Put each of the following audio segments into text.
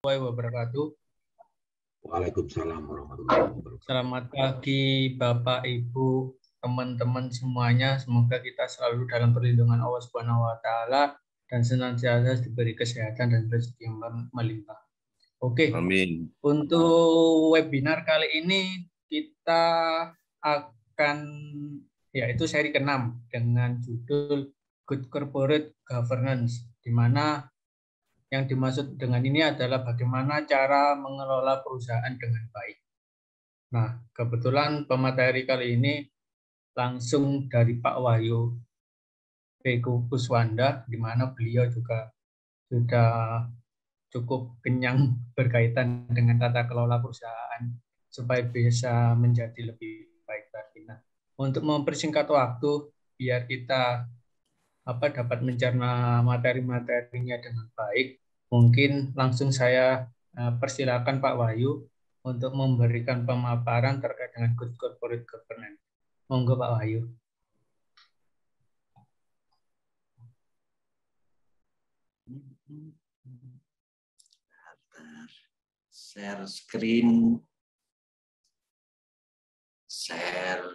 wabarakatuh. Waalaikumsalam warahmatullahi wabarakatuh. Selamat pagi Bapak, Ibu, teman-teman semuanya. Semoga kita selalu dalam perlindungan Allah Subhanahu wa taala dan senantiasa diberi kesehatan dan rezeki yang melimpah. Oke. Amin. Untuk webinar kali ini kita akan yaitu seri ke-6 dengan judul Good Corporate Governance, di mana yang dimaksud dengan ini adalah bagaimana cara mengelola perusahaan dengan baik. Nah, kebetulan pemateri kali ini langsung dari Pak Wahyu P. Kuswanda, di mana beliau juga sudah cukup kenyang berkaitan dengan tata kelola perusahaan supaya bisa menjadi lebih baik lagi. Nah, untuk mempersingkat waktu biar kita dapat mencerna materi-materinya dengan baik, mungkin langsung saya persilakan Pak Wahyu untuk memberikan pemaparan terkait dengan Good Corporate Governance. Monggo Pak Wahyu. Share screen, share.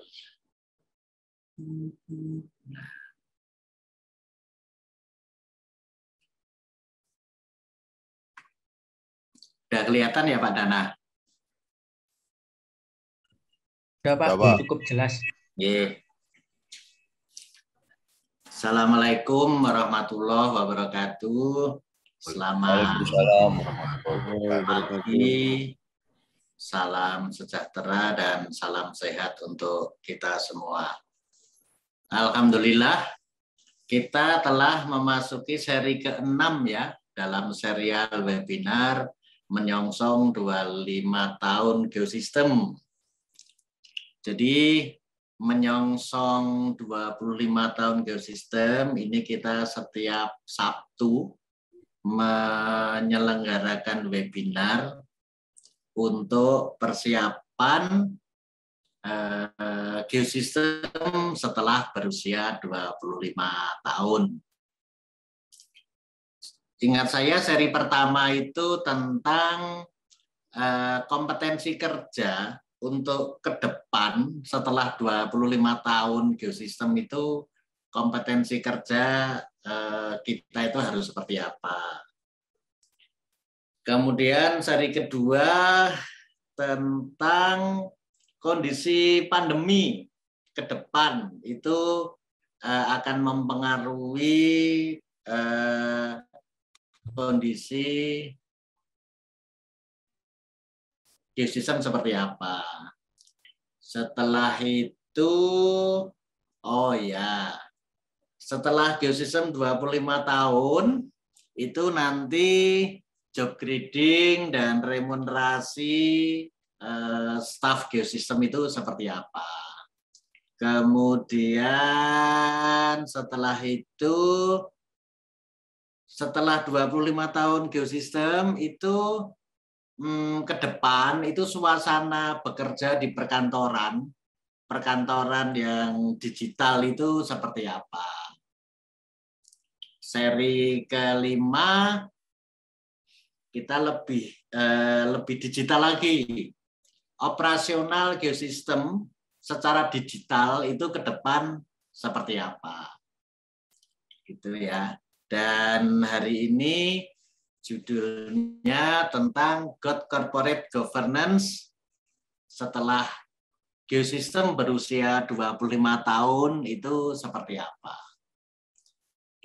Sudah kelihatan ya Pak Dana? Sudah Pak, cukup jelas. Yeah. Assalamualaikum warahmatullahi wabarakatuh. Selamat pagi, salam sejahtera dan salam sehat untuk kita semua. Alhamdulillah, kita telah memasuki seri ke-6 ya, dalam serial webinar menyongsong 25 tahun geosistem. Jadi menyongsong 25 tahun geosistem ini kita setiap Sabtu menyelenggarakan webinar untuk persiapan geosistem setelah berusia 25 tahun. Ingat saya seri pertama itu tentang kompetensi kerja untuk ke depan setelah 25 tahun geosistem itu, kompetensi kerja kita itu harus seperti apa. Kemudian seri kedua tentang kondisi pandemi ke depan itu akan mempengaruhi kondisi geosistem seperti apa. Setelah itu, oh ya, setelah geosistem 25 tahun, itu nanti job grading dan remunerasi staf geosistem itu seperti apa. Kemudian setelah itu, setelah 25 tahun geosistem itu ke depan itu suasana bekerja di perkantoran yang digital itu seperti apa. Seri kelima kita lebih digital lagi. Operasional geosistem secara digital itu ke depan seperti apa. Gitu ya. Dan hari ini judulnya tentang Good Corporate Governance setelah geosistem berusia 25 tahun itu seperti apa.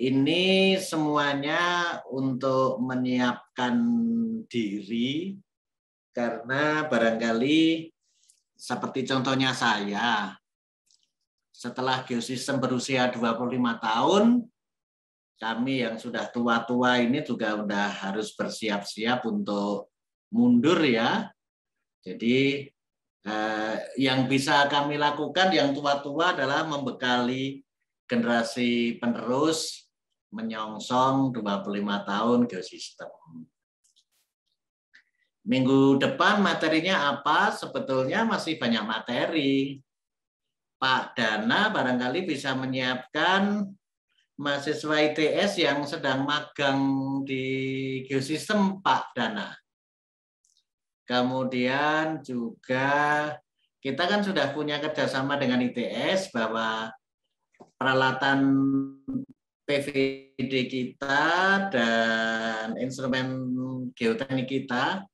Ini semuanya untuk menyiapkan diri karena barangkali seperti contohnya saya, setelah geosistem berusia 25 tahun, kami yang sudah tua-tua ini juga udah harus bersiap-siap untuk mundur ya. Jadi yang bisa kami lakukan yang tua-tua adalah membekali generasi penerus menyongsong 25 tahun geosistem. Minggu depan materinya apa? Sebetulnya masih banyak materi. Pak Dana barangkali bisa menyiapkan mahasiswa ITS yang sedang magang di geosistem, Pak Dana. Kemudian juga kita kan sudah punya kerjasama dengan ITS bahwa peralatan PVD kita dan instrumen geoteknik kita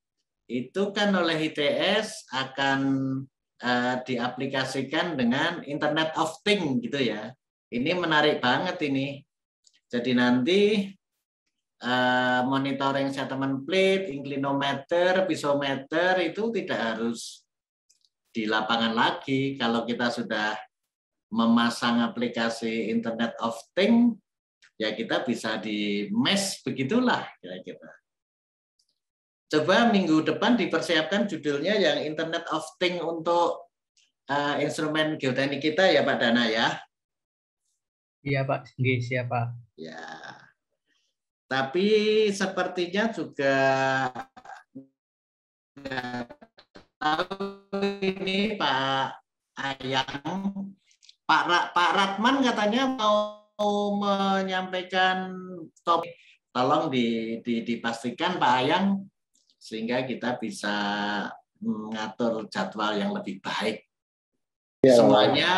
itu kan oleh ITS akan diaplikasikan dengan Internet of Things gitu ya. Ini menarik banget ini. Jadi nanti monitoring settlement plate, inclinometer, pisometer itu tidak harus di lapangan lagi. Kalau kita sudah memasang aplikasi Internet of Things, ya kita bisa di mesh begitulah kira-kira. Coba minggu depan dipersiapkan judulnya yang Internet of Things untuk instrumen geoteknik kita ya Pak Dana ya. Iya Pak, siap Pak. Ya. Tapi sepertinya juga tahu ini Pak Ayang, Pak Ratman katanya mau menyampaikan topik. Tolong dipastikan Pak Ayang sehingga kita bisa mengatur jadwal yang lebih baik. Ya, semuanya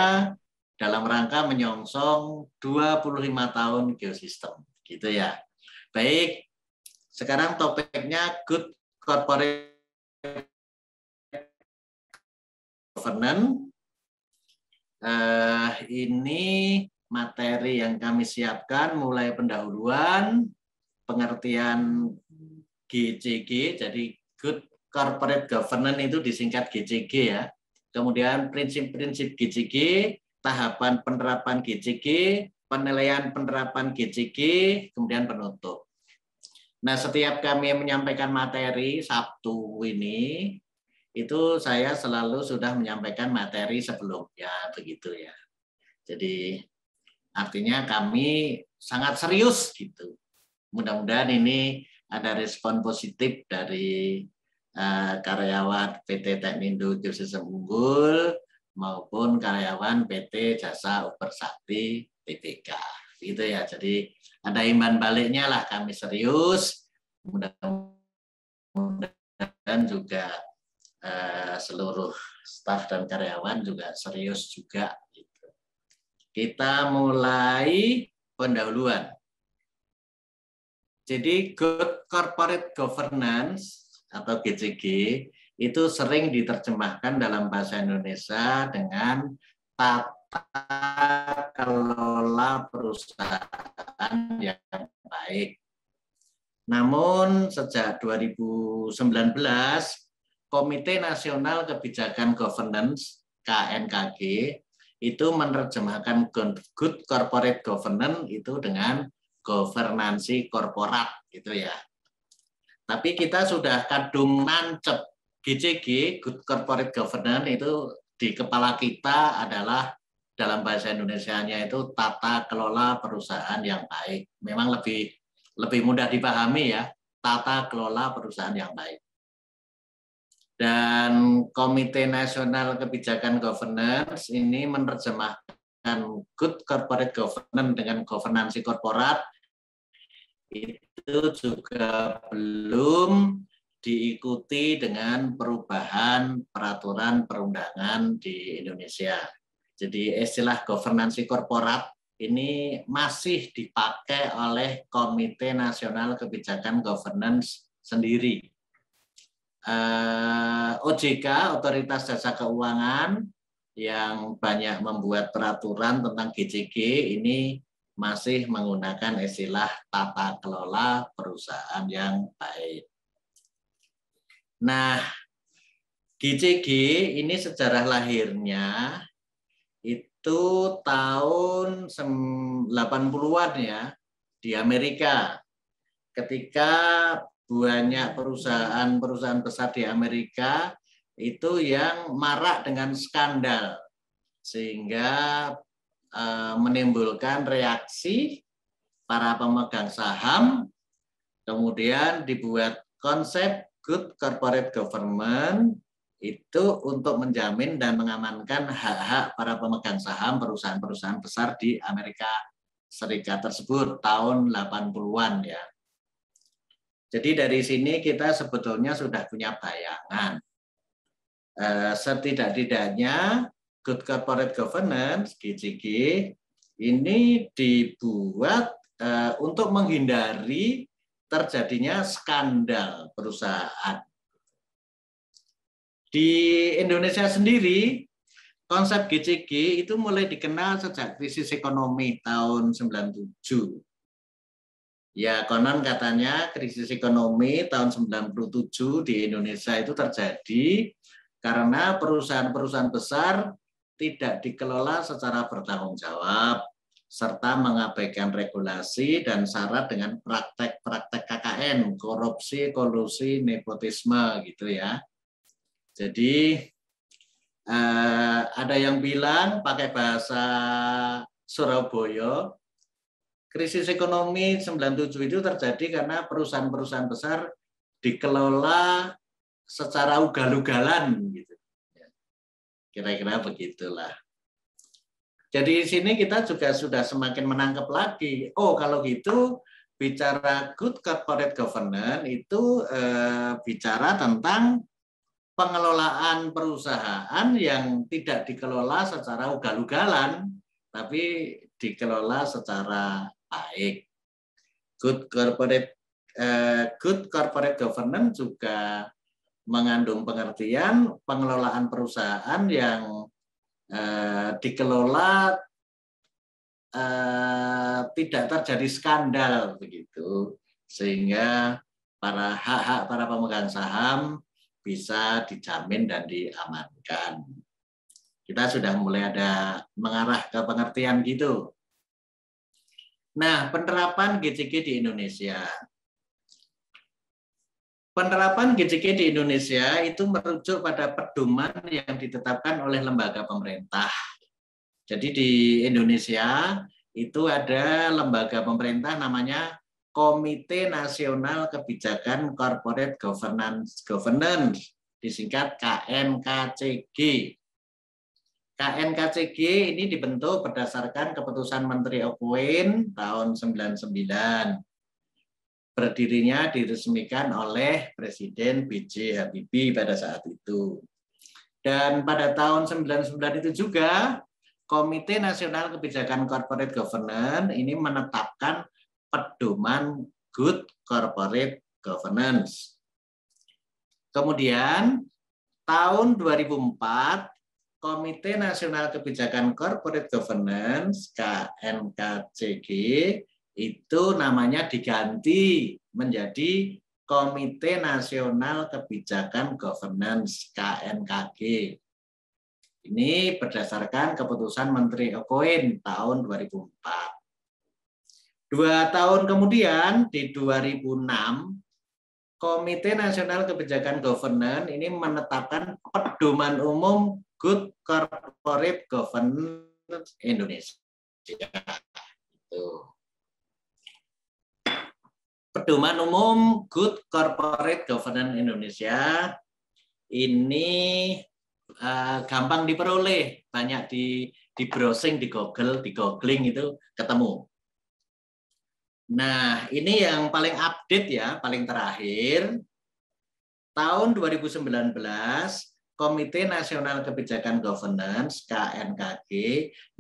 dalam rangka menyongsong 25 tahun geosistem, gitu ya. Baik, sekarang topiknya Good Corporate Governance. Ini materi yang kami siapkan mulai pendahuluan, pengertian GCG, jadi Good Corporate Governance itu disingkat GCG ya. Kemudian prinsip-prinsip GCG, tahapan penerapan GCG, penilaian penerapan GCG, kemudian penutup. Nah, setiap kami menyampaikan materi Sabtu ini, itu saya selalu sudah menyampaikan materi sebelumnya, begitu ya. Jadi artinya kami sangat serius gitu. Mudah-mudahan ini ada respon positif dari karyawan PT Teknindo Geosistem Unggul maupun karyawan PT Jasa Uber Sakti Tbk. Gitu ya. Jadi ada imbal baliknya lah, kami serius. Mudah-mudahan juga seluruh staf dan karyawan juga serius juga. Gitu. Kita mulai pendahuluan. Jadi Good Corporate Governance atau GCG itu sering diterjemahkan dalam bahasa Indonesia dengan tata kelola perusahaan yang baik. Namun sejak 2019 Komite Nasional Kebijakan Governance KNKG itu menerjemahkan Good Corporate Governance itu dengan governansi korporat gitu ya. Tapi kita sudah kadung nancep GCG, Good Corporate Governance itu di kepala kita adalah dalam bahasa Indonesianya itu tata kelola perusahaan yang baik. Memang lebih mudah dipahami ya, tata kelola perusahaan yang baik. Dan Komite Nasional Kebijakan Governance ini menerjemahkan Good Corporate Governance dengan governansi korporat itu juga belum diikuti dengan perubahan peraturan perundangan di Indonesia. Jadi istilah governansi korporat ini masih dipakai oleh Komite Nasional Kebijakan Governance sendiri. OJK, Otoritas Jasa Keuangan, yang banyak membuat peraturan tentang GCG ini masih menggunakan istilah tata kelola perusahaan yang baik. Nah, GCG ini sejarah lahirnya itu tahun 80-an ya di Amerika. Ketika banyak perusahaan besar di Amerika itu yang marak dengan skandal sehingga menimbulkan reaksi para pemegang saham, kemudian dibuat konsep Good Corporate Governance itu untuk menjamin dan mengamankan hak-hak para pemegang saham perusahaan-perusahaan besar di Amerika Serikat tersebut tahun 80-an ya. Jadi dari sini kita sebetulnya sudah punya bayangan. Setidak-tidaknya Good Corporate Governance (GCG) ini dibuat untuk menghindari terjadinya skandal perusahaan. Di Indonesia sendiri, konsep GCG itu mulai dikenal sejak krisis ekonomi tahun 97. Ya, konon katanya krisis ekonomi tahun 97 di Indonesia itu terjadi karena perusahaan-perusahaan besar tidak dikelola secara bertanggung jawab, serta mengabaikan regulasi dan syarat dengan praktek-praktek KKN, korupsi, kolusi, nepotisme gitu ya. Jadi ada yang bilang pakai bahasa Surabaya, krisis ekonomi 97 itu terjadi karena perusahaan-perusahaan besar dikelola secara ugal-ugalan gitu. Kira-kira begitulah. Jadi di sini kita juga sudah semakin menangkap lagi. Oh, kalau gitu bicara Good Corporate Governance itu bicara tentang pengelolaan perusahaan yang tidak dikelola secara ugal-ugalan, tapi dikelola secara baik. Good corporate governance juga mengandung pengertian pengelolaan perusahaan yang dikelola tidak terjadi skandal begitu, sehingga hak-hak para pemegang saham bisa dijamin dan diamankan. Kita sudah mulai ada mengarah ke pengertian gitu. Nah, penerapan GCG di Indonesia. Penerapan GCG di Indonesia itu merujuk pada pedoman yang ditetapkan oleh lembaga pemerintah. Jadi di Indonesia itu ada lembaga pemerintah namanya Komite Nasional Kebijakan Corporate Governance, disingkat KNKCG. KNKCG ini dibentuk berdasarkan keputusan Menteri Okuin tahun 99. Berdirinya diresmikan oleh Presiden B.J. Habibie pada saat itu. Dan pada tahun 99 itu juga Komite Nasional Kebijakan Corporate Governance ini menetapkan pedoman Good Corporate Governance. Kemudian tahun 2004 Komite Nasional Kebijakan Corporate Governance KNKCG itu namanya diganti menjadi Komite Nasional Kebijakan Governance KNKG. Ini berdasarkan keputusan Menteri Okuin tahun 2004. 2 tahun kemudian di 2006 Komite Nasional Kebijakan Governance ini menetapkan pedoman umum Good Corporate Governance Indonesia. Itu. Pedoman umum Good Corporate Governance Indonesia ini gampang diperoleh, banyak di browsing, di Google, di googling itu ketemu. Nah, ini yang paling update ya, paling terakhir. Tahun 2019, Komite Nasional Kebijakan Governance KNKG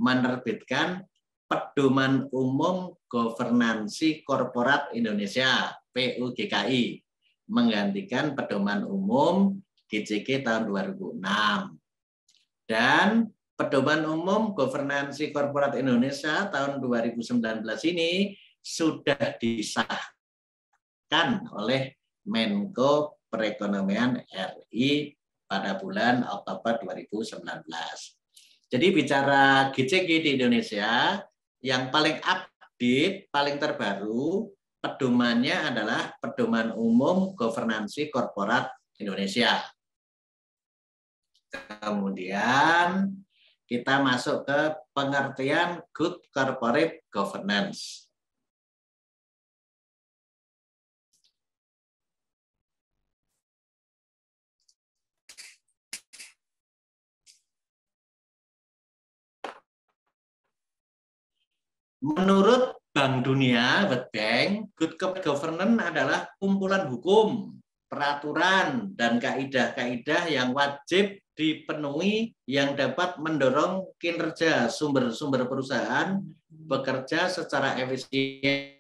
menerbitkan Pedoman Umum Governansi Korporat Indonesia (PUGKI) menggantikan Pedoman Umum GCG tahun 2006. Dan Pedoman Umum Governansi Korporat Indonesia tahun 2019 ini sudah disahkan oleh Menko Perekonomian RI pada bulan Oktober 2019. Jadi bicara GCG di Indonesia, yang paling update, paling terbaru, pedomannya adalah Pedoman Umum Governansi Korporat Indonesia. Kemudian kita masuk ke pengertian Good Corporate Governance. Menurut Bank Dunia, World Bank, good corporate governance adalah kumpulan hukum, peraturan, dan kaidah-kaidah yang wajib dipenuhi yang dapat mendorong kinerja sumber-sumber perusahaan bekerja secara efisien,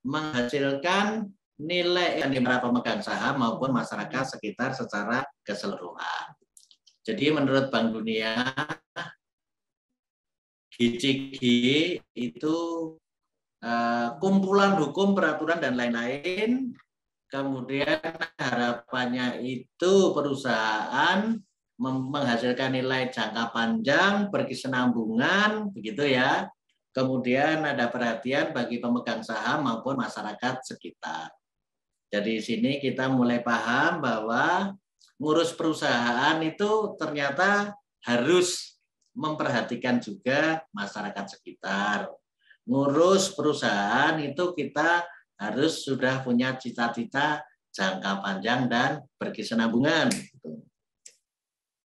menghasilkan nilai yang para pemegang saham maupun masyarakat sekitar secara keseluruhan. Jadi menurut Bank Dunia, GCG itu kumpulan hukum, peraturan, dan lain-lain. Kemudian harapannya itu perusahaan menghasilkan nilai jangka panjang, berkesinambungan, begitu ya. Kemudian ada perhatian bagi pemegang saham maupun masyarakat sekitar. Jadi di sini kita mulai paham bahwa ngurus perusahaan itu ternyata harus memperhatikan juga masyarakat sekitar. Ngurus perusahaan itu kita harus sudah punya cita-cita jangka panjang dan berkesinambungan.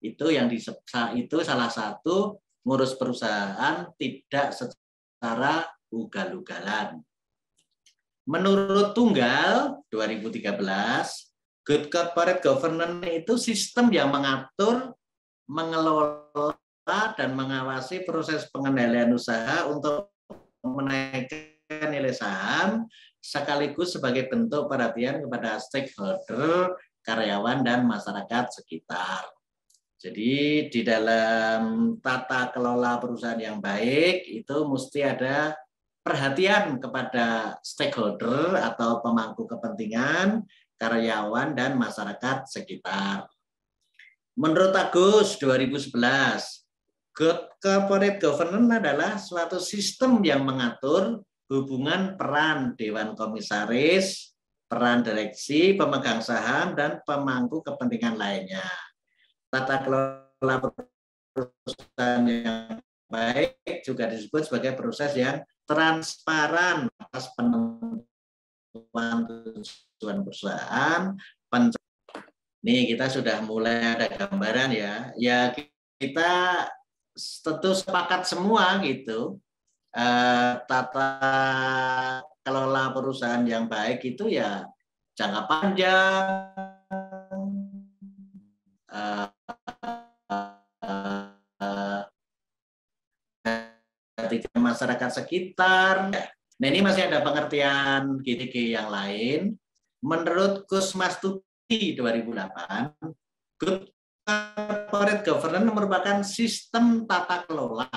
Itu salah satu ngurus perusahaan tidak secara ugal-ugalan. Menurut Tunggal 2013, good corporate governance itu sistem yang mengatur, mengelola, dan mengawasi proses pengendalian usaha untuk menaikkan nilai saham sekaligus sebagai bentuk perhatian kepada stakeholder, karyawan, dan masyarakat sekitar. Jadi di dalam tata kelola perusahaan yang baik itu mesti ada perhatian kepada stakeholder atau pemangku kepentingan, karyawan, dan masyarakat sekitar. Menurut Agus 2011, good corporate governance adalah suatu sistem yang mengatur hubungan peran dewan komisaris, peran direksi, pemegang saham, dan pemangku kepentingan lainnya. Tata kelola perusahaan yang baik juga disebut sebagai proses yang transparan atas penentuan tujuan perusahaan. Nih kita sudah mulai ada gambaran ya. Ya kita tentu sepakat semua gitu. Tata kelola perusahaan yang baik itu ya jangka panjang, masyarakat sekitar. Nah ini masih ada pengertian GTG yang lain. Menurut Gus Mastuti 2008, good corporate governance merupakan sistem tata kelola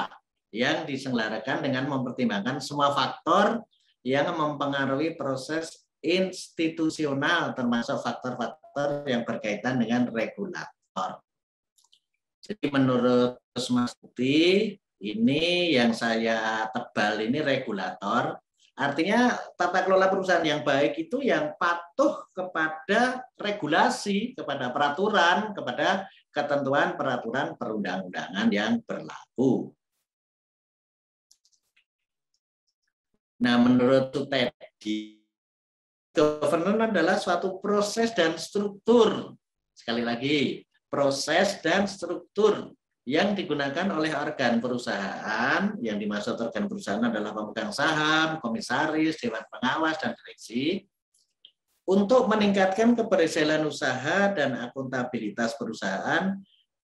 yang diselenggarakan dengan mempertimbangkan semua faktor yang mempengaruhi proses institusional, termasuk faktor-faktor yang berkaitan dengan regulator. Jadi menurut Gus Mastuti, ini yang saya tebal ini regulator. Artinya tata kelola perusahaan yang baik itu yang patuh kepada regulasi, kepada peraturan, kepada ketentuan peraturan perundang-undangan yang berlaku. Nah, menurut Tutedi, governance adalah suatu proses dan struktur. Sekali lagi, proses dan struktur yang digunakan oleh organ perusahaan, yang dimaksud organ perusahaan adalah pemegang saham, komisaris, dewan pengawas, dan direksi, untuk meningkatkan keberhasilan usaha dan akuntabilitas perusahaan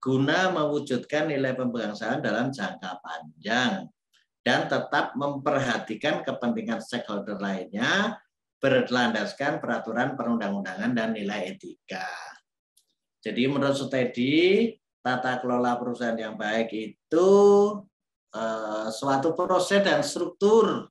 guna mewujudkan nilai pemegang saham dalam jangka panjang dan tetap memperhatikan kepentingan stakeholder lainnya berlandaskan peraturan perundang-undangan dan nilai etika. Jadi menurut Sutedi, tata kelola perusahaan yang baik itu suatu proses dan struktur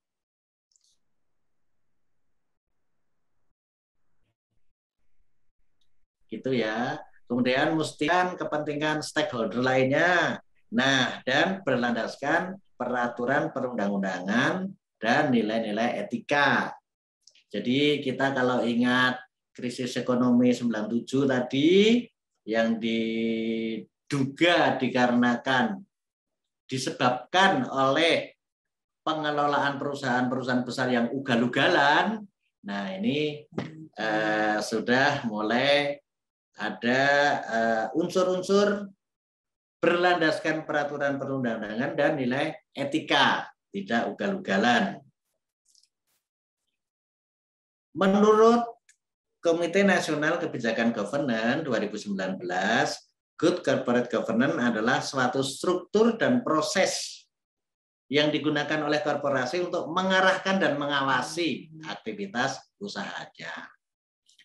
gitu ya. Kemudian mestikan kepentingan stakeholder lainnya. Nah, dan berlandaskan peraturan perundang-undangan dan nilai-nilai etika. Jadi kita kalau ingat krisis ekonomi 97 tadi yang diduga dikarenakan disebabkan oleh pengelolaan perusahaan-perusahaan besar yang ugal-ugalan. Nah, ini sudah mulai ada unsur-unsur berlandaskan peraturan perundang-undangan dan nilai etika, tidak ugal-ugalan. Menurut Komite Nasional Kebijakan Governance 2019, Good Corporate Governance adalah suatu struktur dan proses yang digunakan oleh korporasi untuk mengarahkan dan mengawasi aktivitas usahanya.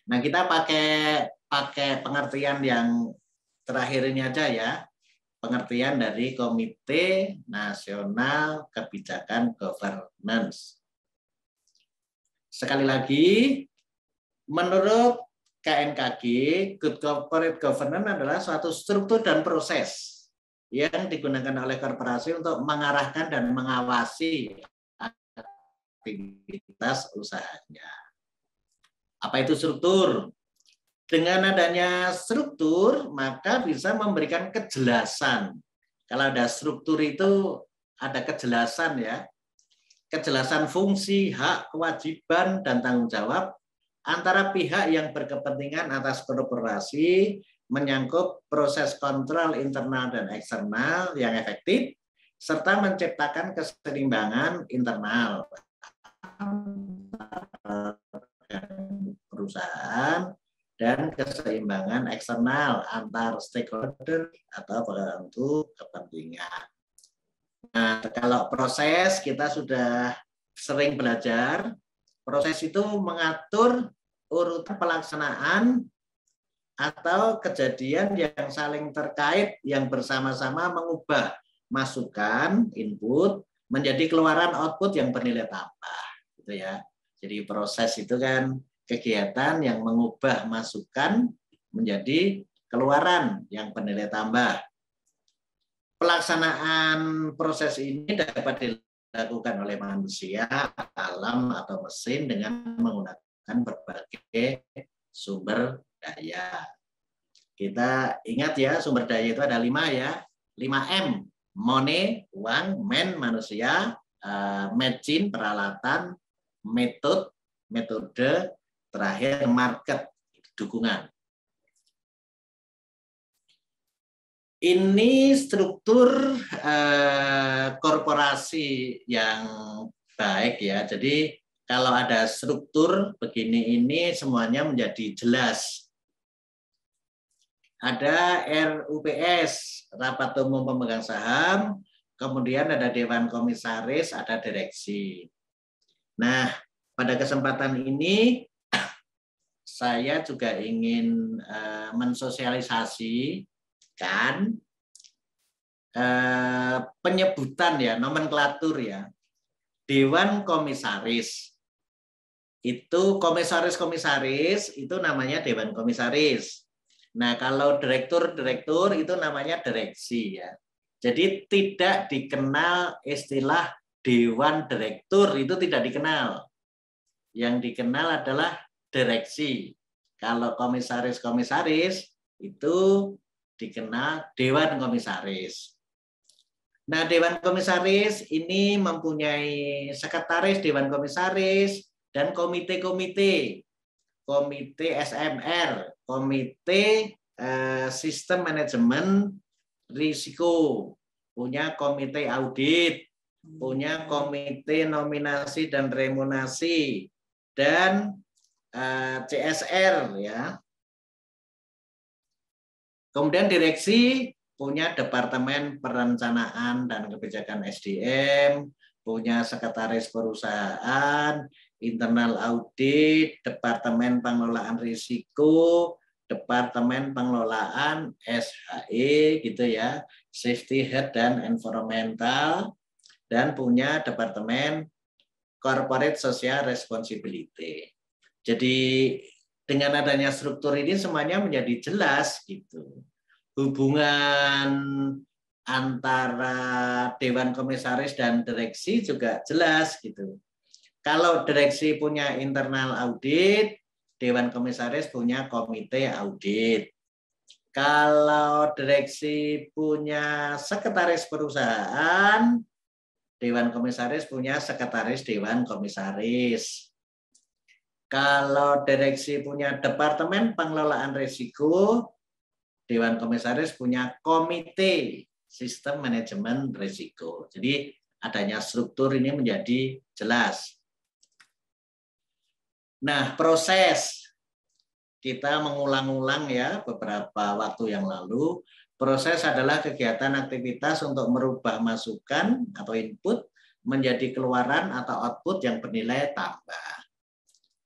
Nah, kita pakai pengertian yang terakhir ini aja ya. Pengertian dari Komite Nasional Kebijakan Governance. Sekali lagi, menurut KNKG, Good Corporate Governance adalah suatu struktur dan proses yang digunakan oleh korporasi untuk mengarahkan dan mengawasi aktivitas usahanya. Apa itu struktur? Dengan adanya struktur, maka bisa memberikan kejelasan. Kalau ada struktur itu ada kejelasan ya. Kejelasan fungsi, hak, kewajiban, dan tanggung jawab antara pihak yang berkepentingan atas korporasi menyangkut proses kontrol internal dan eksternal yang efektif, serta menciptakan keseimbangan internal perusahaan dan keseimbangan eksternal antar stakeholder atau pemangku kepentingan. Nah, kalau proses kita sudah sering belajar, proses itu mengatur urutan pelaksanaan atau kejadian yang saling terkait yang bersama-sama mengubah masukan input menjadi keluaran output yang bernilai tambah, gitu ya. Jadi proses itu kan kegiatan yang mengubah masukan menjadi keluaran yang bernilai tambah. Pelaksanaan proses ini dapat dilakukan oleh manusia, alam, atau mesin dengan menggunakan berbagai sumber daya. Kita ingat ya, sumber daya itu ada 5 ya. 5M, money, uang, man, manusia, machine, peralatan, metode, terakhir market, dukungan. Ini struktur korporasi yang baik ya. Jadi kalau ada struktur begini ini semuanya menjadi jelas. Ada RUPS, Rapat Umum Pemegang Saham, kemudian ada Dewan Komisaris, ada direksi. Nah, pada kesempatan ini saya juga ingin mensosialisasikan penyebutan ya, nomenklatur ya. Dewan Komisaris. Itu komisaris-komisaris itu namanya Dewan Komisaris. Nah, kalau direktur-direktur itu namanya direksi ya. Jadi tidak dikenal istilah Dewan Direktur, itu tidak dikenal. Yang dikenal adalah direksi. Kalau komisaris-komisaris itu dikenal Dewan Komisaris. Nah, Dewan Komisaris ini mempunyai sekretaris Dewan Komisaris dan komite-komite. Komite SMR, Komite Sistem Manajemen Risiko, punya komite audit, punya komite nominasi dan remunerasi, dan CSR ya. Kemudian direksi punya Departemen Perencanaan dan Kebijakan SDM, punya sekretaris perusahaan, internal audit, Departemen Pengelolaan Risiko, Departemen Pengelolaan SHE gitu ya, Safety, Health, dan Environmental, dan punya Departemen Corporate Social Responsibility. Jadi dengan adanya struktur ini semuanya menjadi jelas gitu. Hubungan antara Dewan Komisaris dan direksi juga jelas gitu. Kalau direksi punya internal audit, Dewan Komisaris punya komite audit. Kalau direksi punya sekretaris perusahaan, Dewan Komisaris punya sekretaris Dewan Komisaris. Kalau direksi punya Departemen Pengelolaan Risiko, Dewan Komisaris punya komite sistem manajemen risiko. Jadi adanya struktur ini menjadi jelas. Nah, proses kita mengulang-ulang ya beberapa waktu yang lalu. Proses adalah kegiatan aktivitas untuk merubah masukan atau input menjadi keluaran atau output yang bernilai tambah.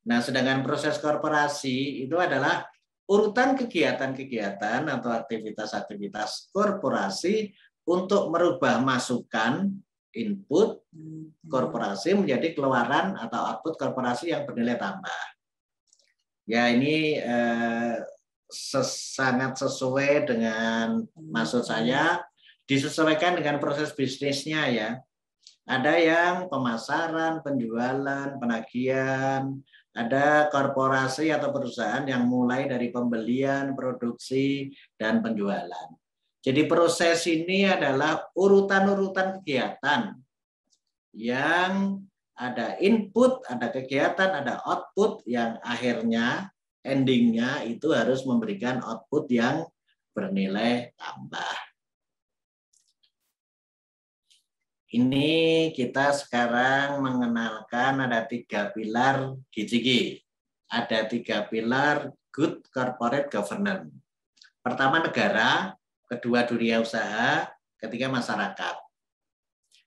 Nah, sedangkan proses korporasi itu adalah urutan kegiatan-kegiatan atau aktivitas-aktivitas korporasi untuk merubah masukan input korporasi menjadi keluaran atau output korporasi yang bernilai tambah. Ya, ini sangat sesuai dengan maksud saya, disesuaikan dengan proses bisnisnya ya. Ada yang pemasaran, penjualan, penagihan, ada korporasi atau perusahaan yang mulai dari pembelian, produksi, dan penjualan. Jadi proses ini adalah urutan-urutan kegiatan yang ada input, ada kegiatan, ada output yang akhirnya endingnya itu harus memberikan output yang bernilai tambah. Ini kita sekarang mengenalkan ada 3 pilar GCG. Ada 3 pilar Good Corporate Governance. Pertama negara, kedua dunia usaha, ketiga masyarakat.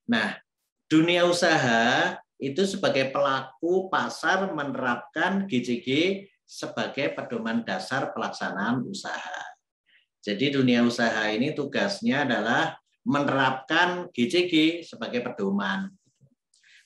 Nah, dunia usaha itu sebagai pelaku pasar menerapkan GCG sebagai pedoman dasar pelaksanaan usaha. Jadi dunia usaha ini tugasnya adalah menerapkan GCG sebagai pedoman.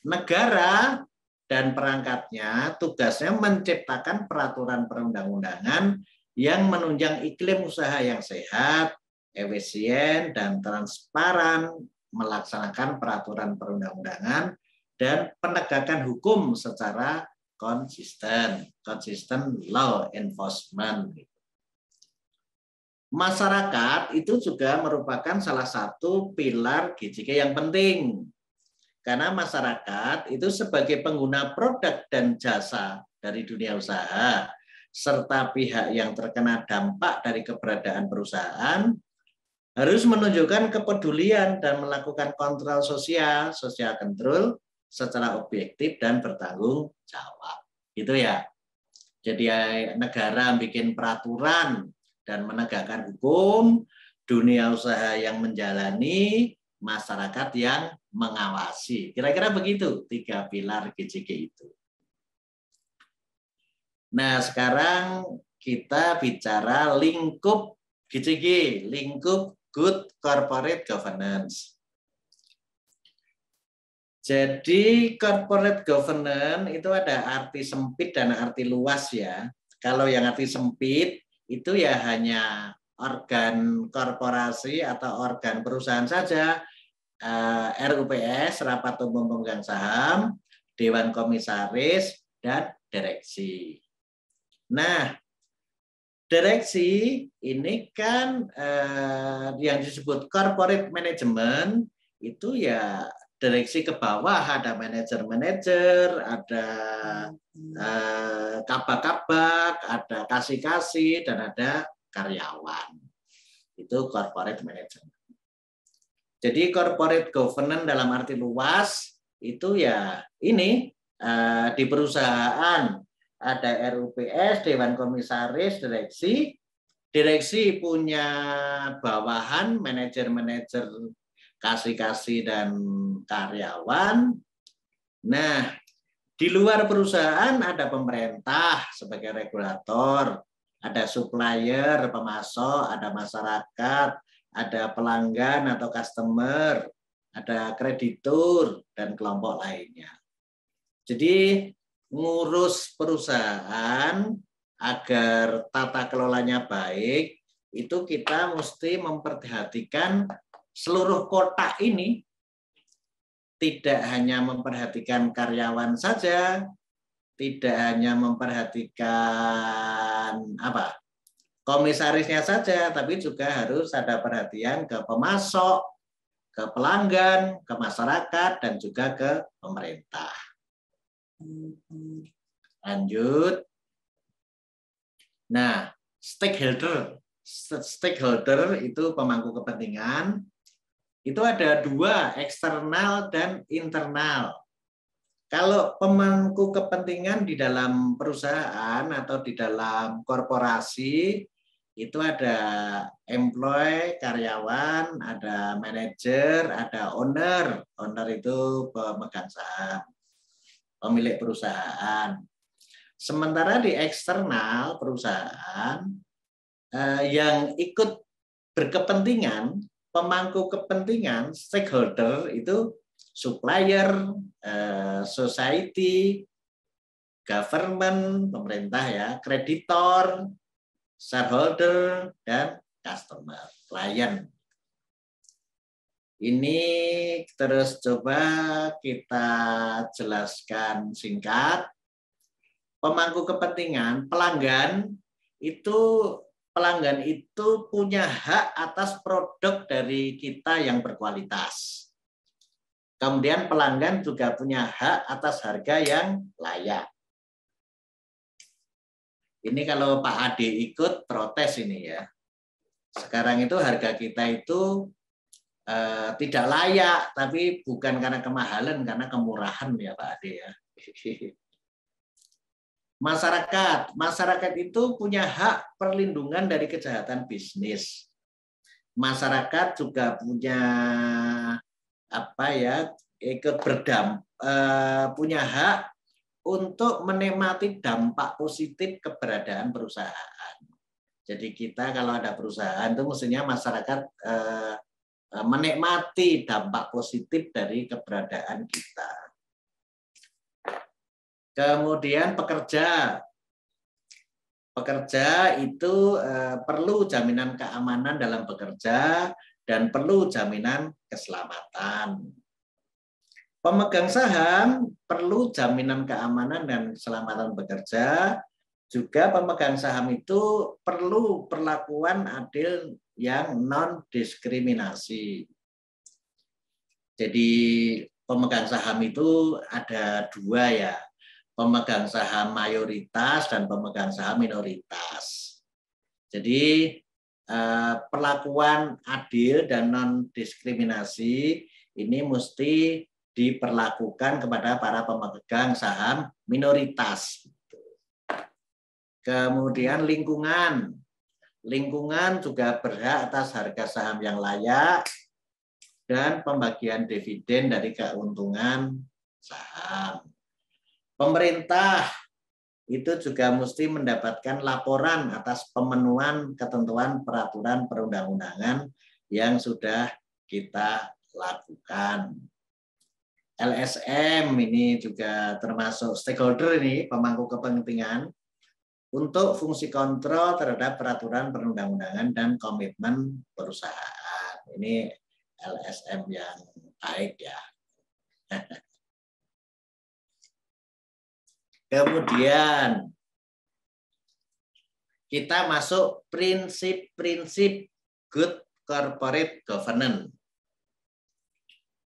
Negara dan perangkatnya tugasnya menciptakan peraturan perundang-undangan yang menunjang iklim usaha yang sehat, efisien, dan transparan, melaksanakan peraturan perundang-undangan dan penegakan hukum secara konsisten law enforcement. Masyarakat itu juga merupakan salah satu pilar GCG yang penting. Karena masyarakat itu sebagai pengguna produk dan jasa dari dunia usaha, serta pihak yang terkena dampak dari keberadaan perusahaan, harus menunjukkan kepedulian dan melakukan kontrol sosial control secara objektif dan bertanggung jawab. Gitu ya. Jadi negara bikin peraturan dan menegakkan hukum, dunia usaha yang menjalani, masyarakat yang mengawasi. Kira-kira begitu 3 pilar GCG itu. Nah, sekarang kita bicara lingkup GCG, lingkup Good Corporate Governance. Jadi corporate governance itu ada arti sempit dan arti luas ya. Kalau yang arti sempit itu ya hanya organ korporasi atau organ perusahaan saja, RUPS, Rapat Umum Pemegang Saham, Dewan Komisaris, dan direksi. Nah, direksi ini kan yang disebut corporate management itu ya direksi ke bawah, ada manajer-manajer, ada kabak-kabak, ada kasih-kasih, dan ada karyawan. Itu corporate management. Jadi corporate governance dalam arti luas itu ya ini di perusahaan ada RUPS, Dewan Komisaris, direksi. Direksi punya bawahan, manajer-manajer, kasih-kasih, dan karyawan. Nah, di luar perusahaan ada pemerintah sebagai regulator, ada supplier, pemasok, ada masyarakat, ada pelanggan atau customer, ada kreditur, dan kelompok lainnya. Jadi, ngurus perusahaan agar tata kelolanya baik, itu kita mesti memperhatikan seluruh kotak ini, tidak hanya memperhatikan karyawan saja, tidak hanya memperhatikan komisarisnya saja, tapi juga harus ada perhatian ke pemasok, ke pelanggan, ke masyarakat, dan juga ke pemerintah. Lanjut. Nah, stakeholder. stakeholder itu pemangku kepentingan, itu ada dua, eksternal dan internal. Kalau pemangku kepentingan di dalam perusahaan atau di dalam korporasi, itu ada employee, karyawan, ada manajer, ada owner. Owner itu pemegang saham, pemilik perusahaan. Sementara di eksternal perusahaan, yang ikut berkepentingan, pemangku kepentingan, stakeholder itu supplier, society, government, pemerintah ya, kreditor, shareholder, dan customer, klien. Ini terus coba kita jelaskan singkat. Pemangku kepentingan, pelanggan itu punya hak atas produk dari kita yang berkualitas. Kemudian pelanggan juga punya hak atas harga yang layak. Ini kalau Pak Ade ikut protes ini ya. Sekarang itu harga kita itu tidak layak, tapi bukan karena kemahalan, karena kemurahan ya Pak Ade ya. Masyarakat itu punya hak perlindungan dari kejahatan bisnis. Masyarakat juga punya punya hak untuk menikmati dampak positif keberadaan perusahaan. Jadi kita kalau ada perusahaan itu mestinya masyarakat menikmati dampak positif dari keberadaan kita. Kemudian pekerja itu perlu jaminan keamanan dalam bekerja dan perlu jaminan keselamatan. Pemegang saham perlu jaminan keamanan dan keselamatan bekerja. Juga pemegang saham itu perlu perlakuan adil yang non-diskriminasi. Jadi pemegang saham itu ada dua ya. Pemegang saham mayoritas dan pemegang saham minoritas. Jadi perlakuan adil dan non-diskriminasi ini mesti diperlakukan kepada para pemegang saham minoritas. Kemudian lingkungan juga berhak atas harga saham yang layak dan pembagian dividen dari keuntungan saham. Pemerintah itu juga mesti mendapatkan laporan atas pemenuhan ketentuan peraturan perundang-undangan yang sudah kita lakukan. LSM ini juga termasuk stakeholder ini, pemangku kepentingan, untuk fungsi kontrol terhadap peraturan perundang-undangan dan komitmen perusahaan. Ini LSM yang baik ya. Kemudian kita masuk prinsip-prinsip good corporate governance.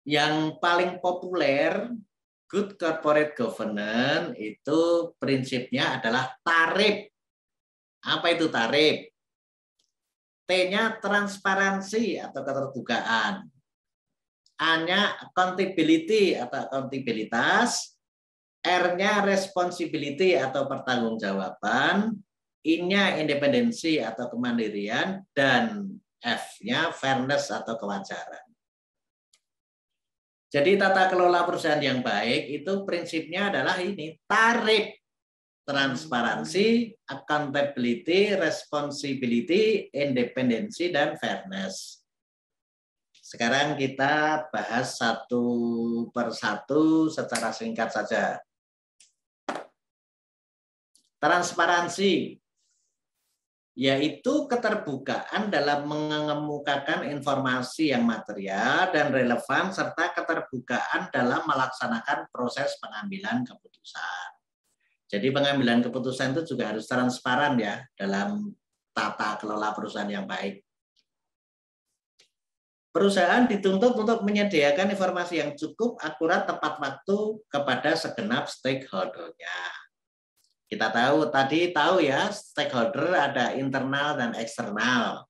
Yang paling populer good corporate governance itu prinsipnya adalah tarif. Apa itu tarif? T-nya transparansi atau keterbukaan. A-nya accountability atau akuntabilitas. R-nya responsibility atau pertanggungjawaban, I-nya independensi atau kemandirian, dan F-nya fairness atau kewajaran. Jadi tata kelola perusahaan yang baik itu prinsipnya adalah ini, tarif, transparansi, accountability, responsibility, independensi, dan fairness. Sekarang kita bahas satu persatu secara singkat saja. Transparansi, yaitu keterbukaan dalam mengemukakan informasi yang material dan relevan, serta keterbukaan dalam melaksanakan proses pengambilan keputusan. Jadi pengambilan keputusan itu juga harus transparan ya dalam tata kelola perusahaan yang baik. Perusahaan dituntut untuk menyediakan informasi yang cukup, akurat, tepat waktu kepada segenap stakeholder-nya. Kita tahu ya, stakeholder ada internal dan eksternal.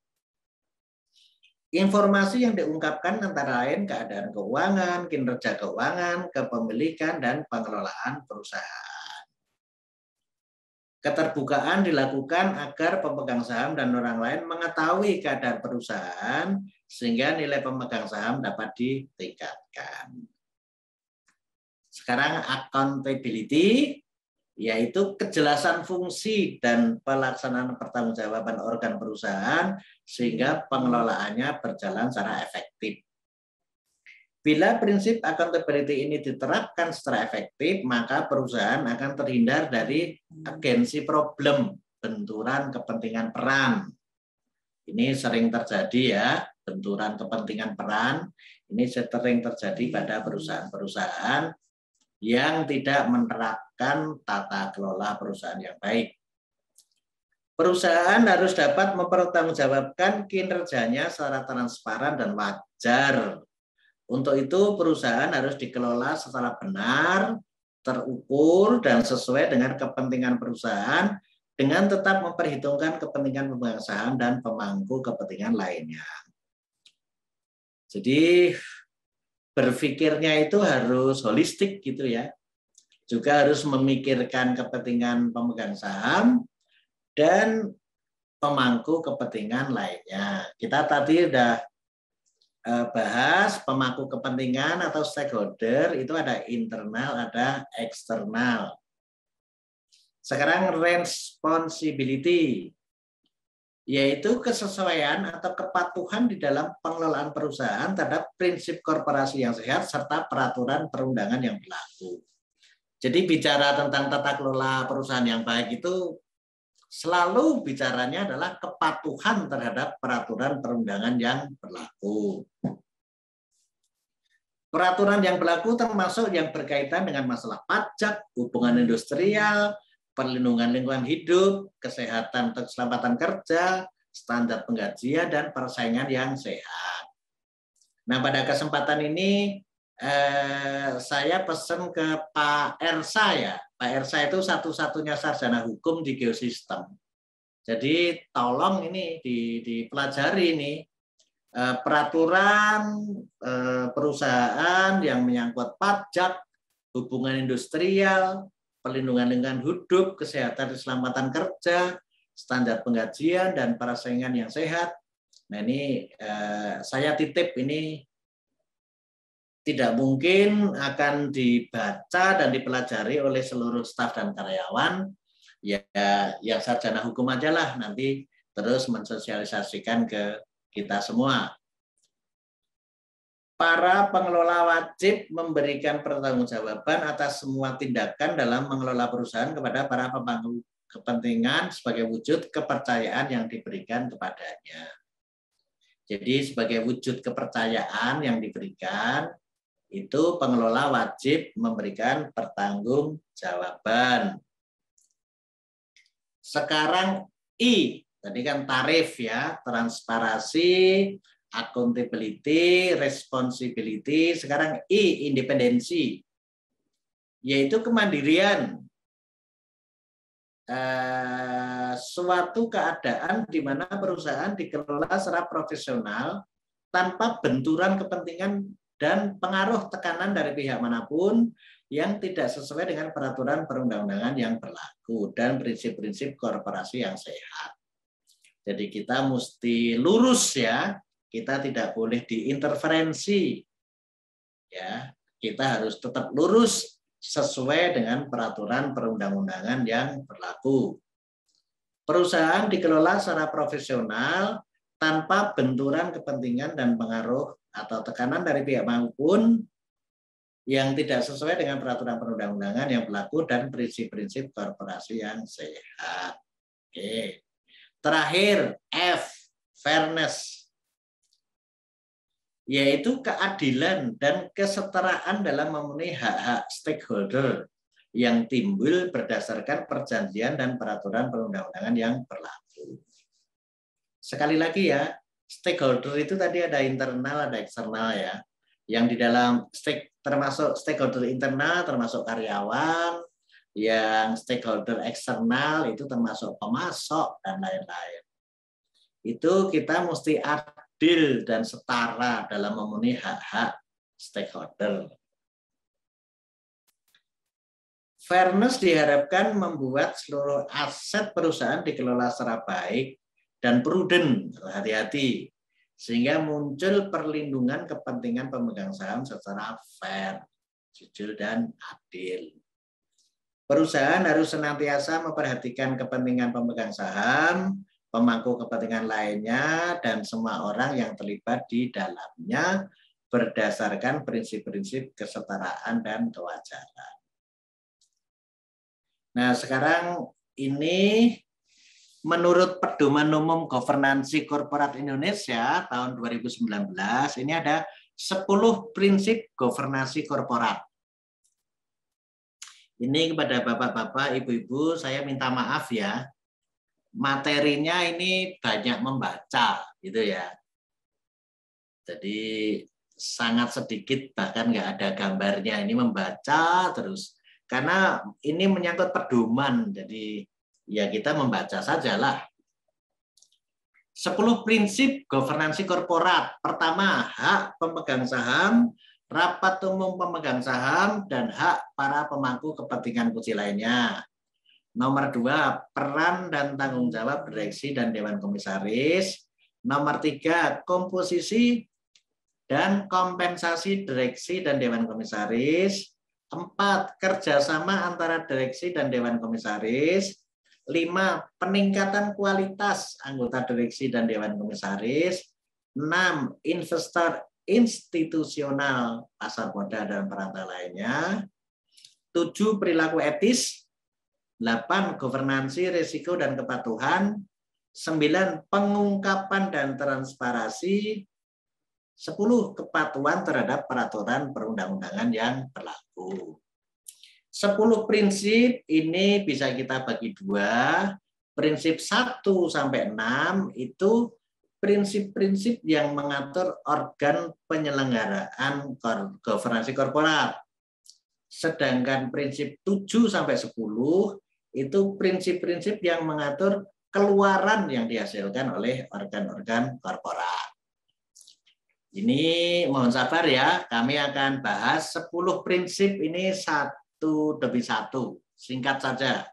Informasi yang diungkapkan antara lain keadaan keuangan, kinerja keuangan, kepemilikan, dan pengelolaan perusahaan. Keterbukaan dilakukan agar pemegang saham dan orang lain mengetahui keadaan perusahaan sehingga nilai pemegang saham dapat ditingkatkan. Sekarang accountability, yaitu kejelasan fungsi dan pelaksanaan pertanggungjawaban organ perusahaan sehingga pengelolaannya berjalan secara efektif. Bila prinsip accountability ini diterapkan secara efektif, maka perusahaan akan terhindar dari agensi problem, benturan kepentingan peran. Ini sering terjadi ya, benturan kepentingan peran. Ini sering terjadi pada perusahaan-perusahaan yang tidak menerapkan tata kelola perusahaan yang baik. Perusahaan harus dapat mempertanggungjawabkan kinerjanya secara transparan dan wajar. Untuk itu perusahaan harus dikelola secara benar, terukur, dan sesuai dengan kepentingan perusahaan dengan tetap memperhitungkan kepentingan pemegang saham dan pemangku kepentingan lainnya. Jadi berpikirnya itu harus holistik gitu ya. Juga harus memikirkan kepentingan pemegang saham dan pemangku kepentingan lainnya. Kita tadi udah bahas pemangku kepentingan atau stakeholder itu ada internal, ada eksternal. Sekarang responsibility, yaitu kesesuaian atau kepatuhan di dalam pengelolaan perusahaan terhadap prinsip korporasi yang sehat serta peraturan perundangan yang berlaku. Jadi bicara tentang tata kelola perusahaan yang baik itu selalu bicaranya adalah kepatuhan terhadap peraturan perundangan yang berlaku. Peraturan yang berlaku termasuk yang berkaitan dengan masalah pajak, hubungan industrial, perlindungan lingkungan hidup, kesehatan atau keselamatan kerja, standar penggajian, dan persaingan yang sehat. Nah, pada kesempatan ini saya pesan ke Pak Ersa ya. Pak Ersa itu satu-satunya sarjana hukum di geosistem. Jadi tolong ini dipelajari ini peraturan perusahaan yang menyangkut pajak, hubungan industrial, perlindungan lingkungan hidup, kesehatan dan keselamatan kerja, standar penggajian, dan persaingan yang sehat. Nah ini saya titip ini tidak mungkin akan dibaca dan dipelajari oleh seluruh staf dan karyawan. Ya yang sarjana hukum aja lah nanti terus mensosialisasikan ke kita semua. Para pengelola wajib memberikan pertanggungjawaban atas semua tindakan dalam mengelola perusahaan kepada para pemangku kepentingan sebagai wujud kepercayaan yang diberikan kepadanya. Jadi sebagai wujud kepercayaan yang diberikan, itu pengelola wajib memberikan pertanggungjawaban. Sekarang I, tadi kan tarif ya, transparansi, accountability, responsibility. Sekarang I, independensi, yaitu kemandirian. Suatu keadaan di mana perusahaan dikelola secara profesional tanpa benturan kepentingan dan pengaruh tekanan dari pihak manapun yang tidak sesuai dengan peraturan perundang-undangan yang berlaku dan prinsip-prinsip korporasi yang sehat. Jadi kita mesti lurus ya, kita tidak boleh diinterferensi. Ya, kita harus tetap lurus sesuai dengan peraturan perundang-undangan yang berlaku. Perusahaan dikelola secara profesional tanpa benturan kepentingan dan pengaruh atau tekanan dari pihak manapun yang tidak sesuai dengan peraturan perundang-undangan yang berlaku dan prinsip-prinsip korporasi yang sehat. Oke. Terakhir, F, fairness, yaitu keadilan dan kesetaraan dalam memenuhi hak-hak stakeholder yang timbul berdasarkan perjanjian dan peraturan perundang-undangan yang berlaku. Sekali lagi ya, stakeholder itu tadi ada internal, ada eksternal ya. Yang di dalam termasuk stakeholder internal, termasuk karyawan, yang stakeholder eksternal itu termasuk pemasok dan lain-lain. Itu kita mesti adil dan setara dalam memenuhi hak-hak stakeholder. Fairness diharapkan membuat seluruh aset perusahaan dikelola secara baik dan prudent, hati-hati, sehingga muncul perlindungan kepentingan pemegang saham secara fair, jujur, dan adil. Perusahaan harus senantiasa memperhatikan kepentingan pemegang saham, pemangku kepentingan lainnya, dan semua orang yang terlibat di dalamnya berdasarkan prinsip-prinsip kesetaraan dan kewajaran. Nah, sekarang ini menurut Pedoman Umum Governansi Korporat Indonesia tahun 2019, ini ada 10 prinsip governansi korporat. Ini kepada bapak-bapak, ibu-ibu, saya minta maaf ya. Materinya ini banyak membaca, gitu ya. Jadi sangat sedikit, bahkan nggak ada gambarnya. Ini membaca terus. Karena ini menyangkut pedoman, jadi ya kita membaca sajalah. 10 prinsip governansi korporat. Pertama, hak pemegang saham, rapat umum pemegang saham, dan hak para pemangku kepentingan kunci lainnya. Nomor 2, peran dan tanggung jawab direksi dan dewan komisaris. Nomor 3, komposisi dan kompensasi direksi dan dewan komisaris. 4, kerjasama antara direksi dan dewan komisaris. 5, peningkatan kualitas anggota direksi dan dewan komisaris. 6, investor institusional, pasar modal dan perantara lainnya. 7, perilaku etis. 8, governansi, risiko dan kepatuhan. 9, pengungkapan dan transparansi. 10, kepatuhan terhadap peraturan perundang-undangan yang berlaku. 10 prinsip ini bisa kita bagi dua. Prinsip 1 sampai 6 itu prinsip-prinsip yang mengatur organ penyelenggaraan governansi korporat. Sedangkan prinsip 7 sampai 10 itu prinsip-prinsip yang mengatur keluaran yang dihasilkan oleh organ-organ korporat. Ini mohon sabar ya, kami akan bahas 10 prinsip ini satu demi satu, singkat saja.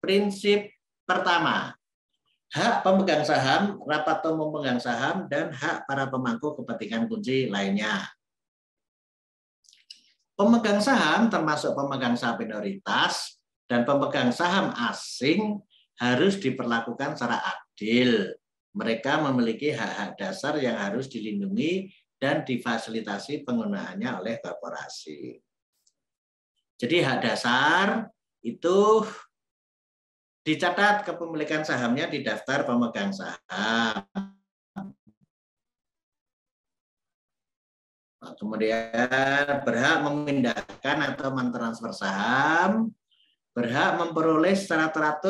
Prinsip pertama, hak pemegang saham, rapat umum pemegang saham, dan hak para pemangku kepentingan kunci lainnya. Pemegang saham termasuk pemegang saham minoritas dan pemegang saham asing harus diperlakukan secara adil. Mereka memiliki hak-hak dasar yang harus dilindungi dan difasilitasi penggunaannya oleh korporasi. Jadi hak dasar itu dicatat kepemilikan sahamnya di daftar pemegang saham. Kemudian berhak memindahkan atau mentransfer saham, berhak memperoleh secara teratur,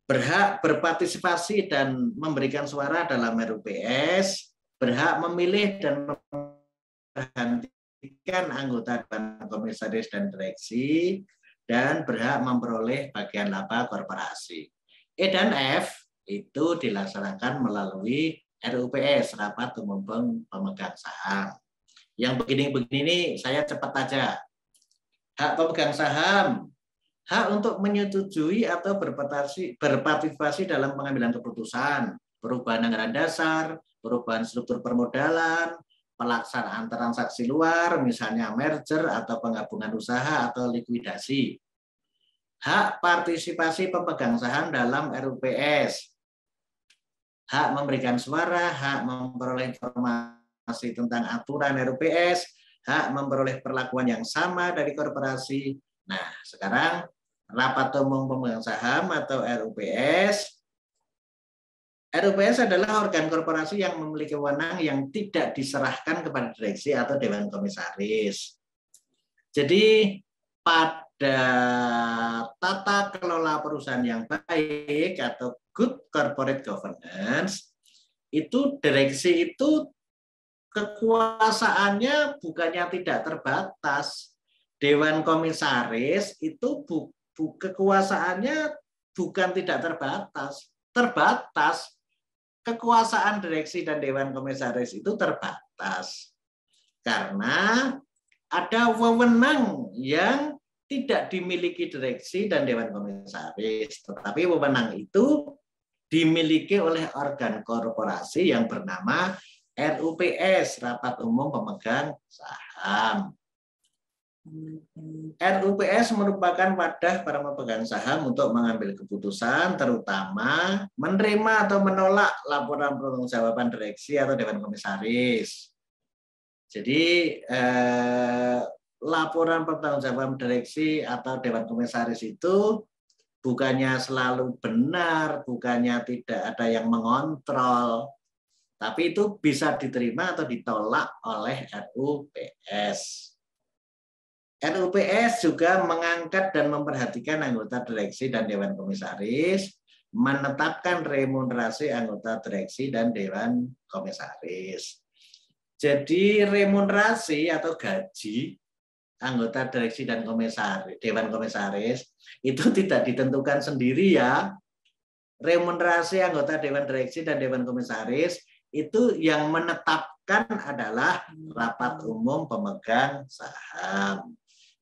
berhak berpartisipasi dan memberikan suara dalam RUPS, berhak memilih dan memberhentikan anggota dewan komisaris dan direksi, dan berhak memperoleh bagian laba korporasi. E dan F itu dilaksanakan melalui RUPS, rapat umum pemegang saham. Yang begini-begini ini saya cepat aja. Hak pemegang saham, hak untuk menyetujui atau berpartisipasi dalam pengambilan keputusan, perubahan anggaran dasar, perubahan struktur permodalan, pelaksanaan transaksi luar, misalnya merger atau penggabungan usaha atau likuidasi. Hak partisipasi pemegang saham dalam RUPS, hak memberikan suara, hak memperoleh informasi tentang aturan RUPS, hak memperoleh perlakuan yang sama dari korporasi. Nah, sekarang rapat umum pemegang saham atau RUPS. RUPS adalah organ korporasi yang memiliki wewenang yang tidak diserahkan kepada direksi atau dewan komisaris. Jadi pada tata kelola perusahaan yang baik atau good corporate governance, itu direksi itu kekuasaannya bukannya tidak terbatas, Dewan Komisaris itu kekuasaannya bukan tidak terbatas, terbatas. Kekuasaan direksi dan Dewan Komisaris itu terbatas karena ada wewenang yang tidak dimiliki direksi dan Dewan Komisaris, tetapi wewenang itu dimiliki oleh organ korporasi yang bernama RUPS, Rapat Umum Pemegang Saham. RUPS merupakan wadah para pemegang saham untuk mengambil keputusan, terutama menerima atau menolak laporan pertanggungjawaban direksi atau Dewan Komisaris. Jadi laporan pertanggungjawaban direksi atau Dewan Komisaris itu bukannya selalu benar, bukannya tidak ada yang mengontrol, tapi itu bisa diterima atau ditolak oleh RUPS. RUPS juga mengangkat dan memperhatikan anggota direksi dan Dewan Komisaris, menetapkan remunerasi anggota direksi dan Dewan Komisaris. Jadi remunerasi atau gaji anggota direksi dan Dewan Komisaris itu tidak ditentukan sendiri ya. Remunerasi anggota Dewan Direksi dan Dewan Komisaris itu yang menetapkan adalah Rapat Umum Pemegang Saham.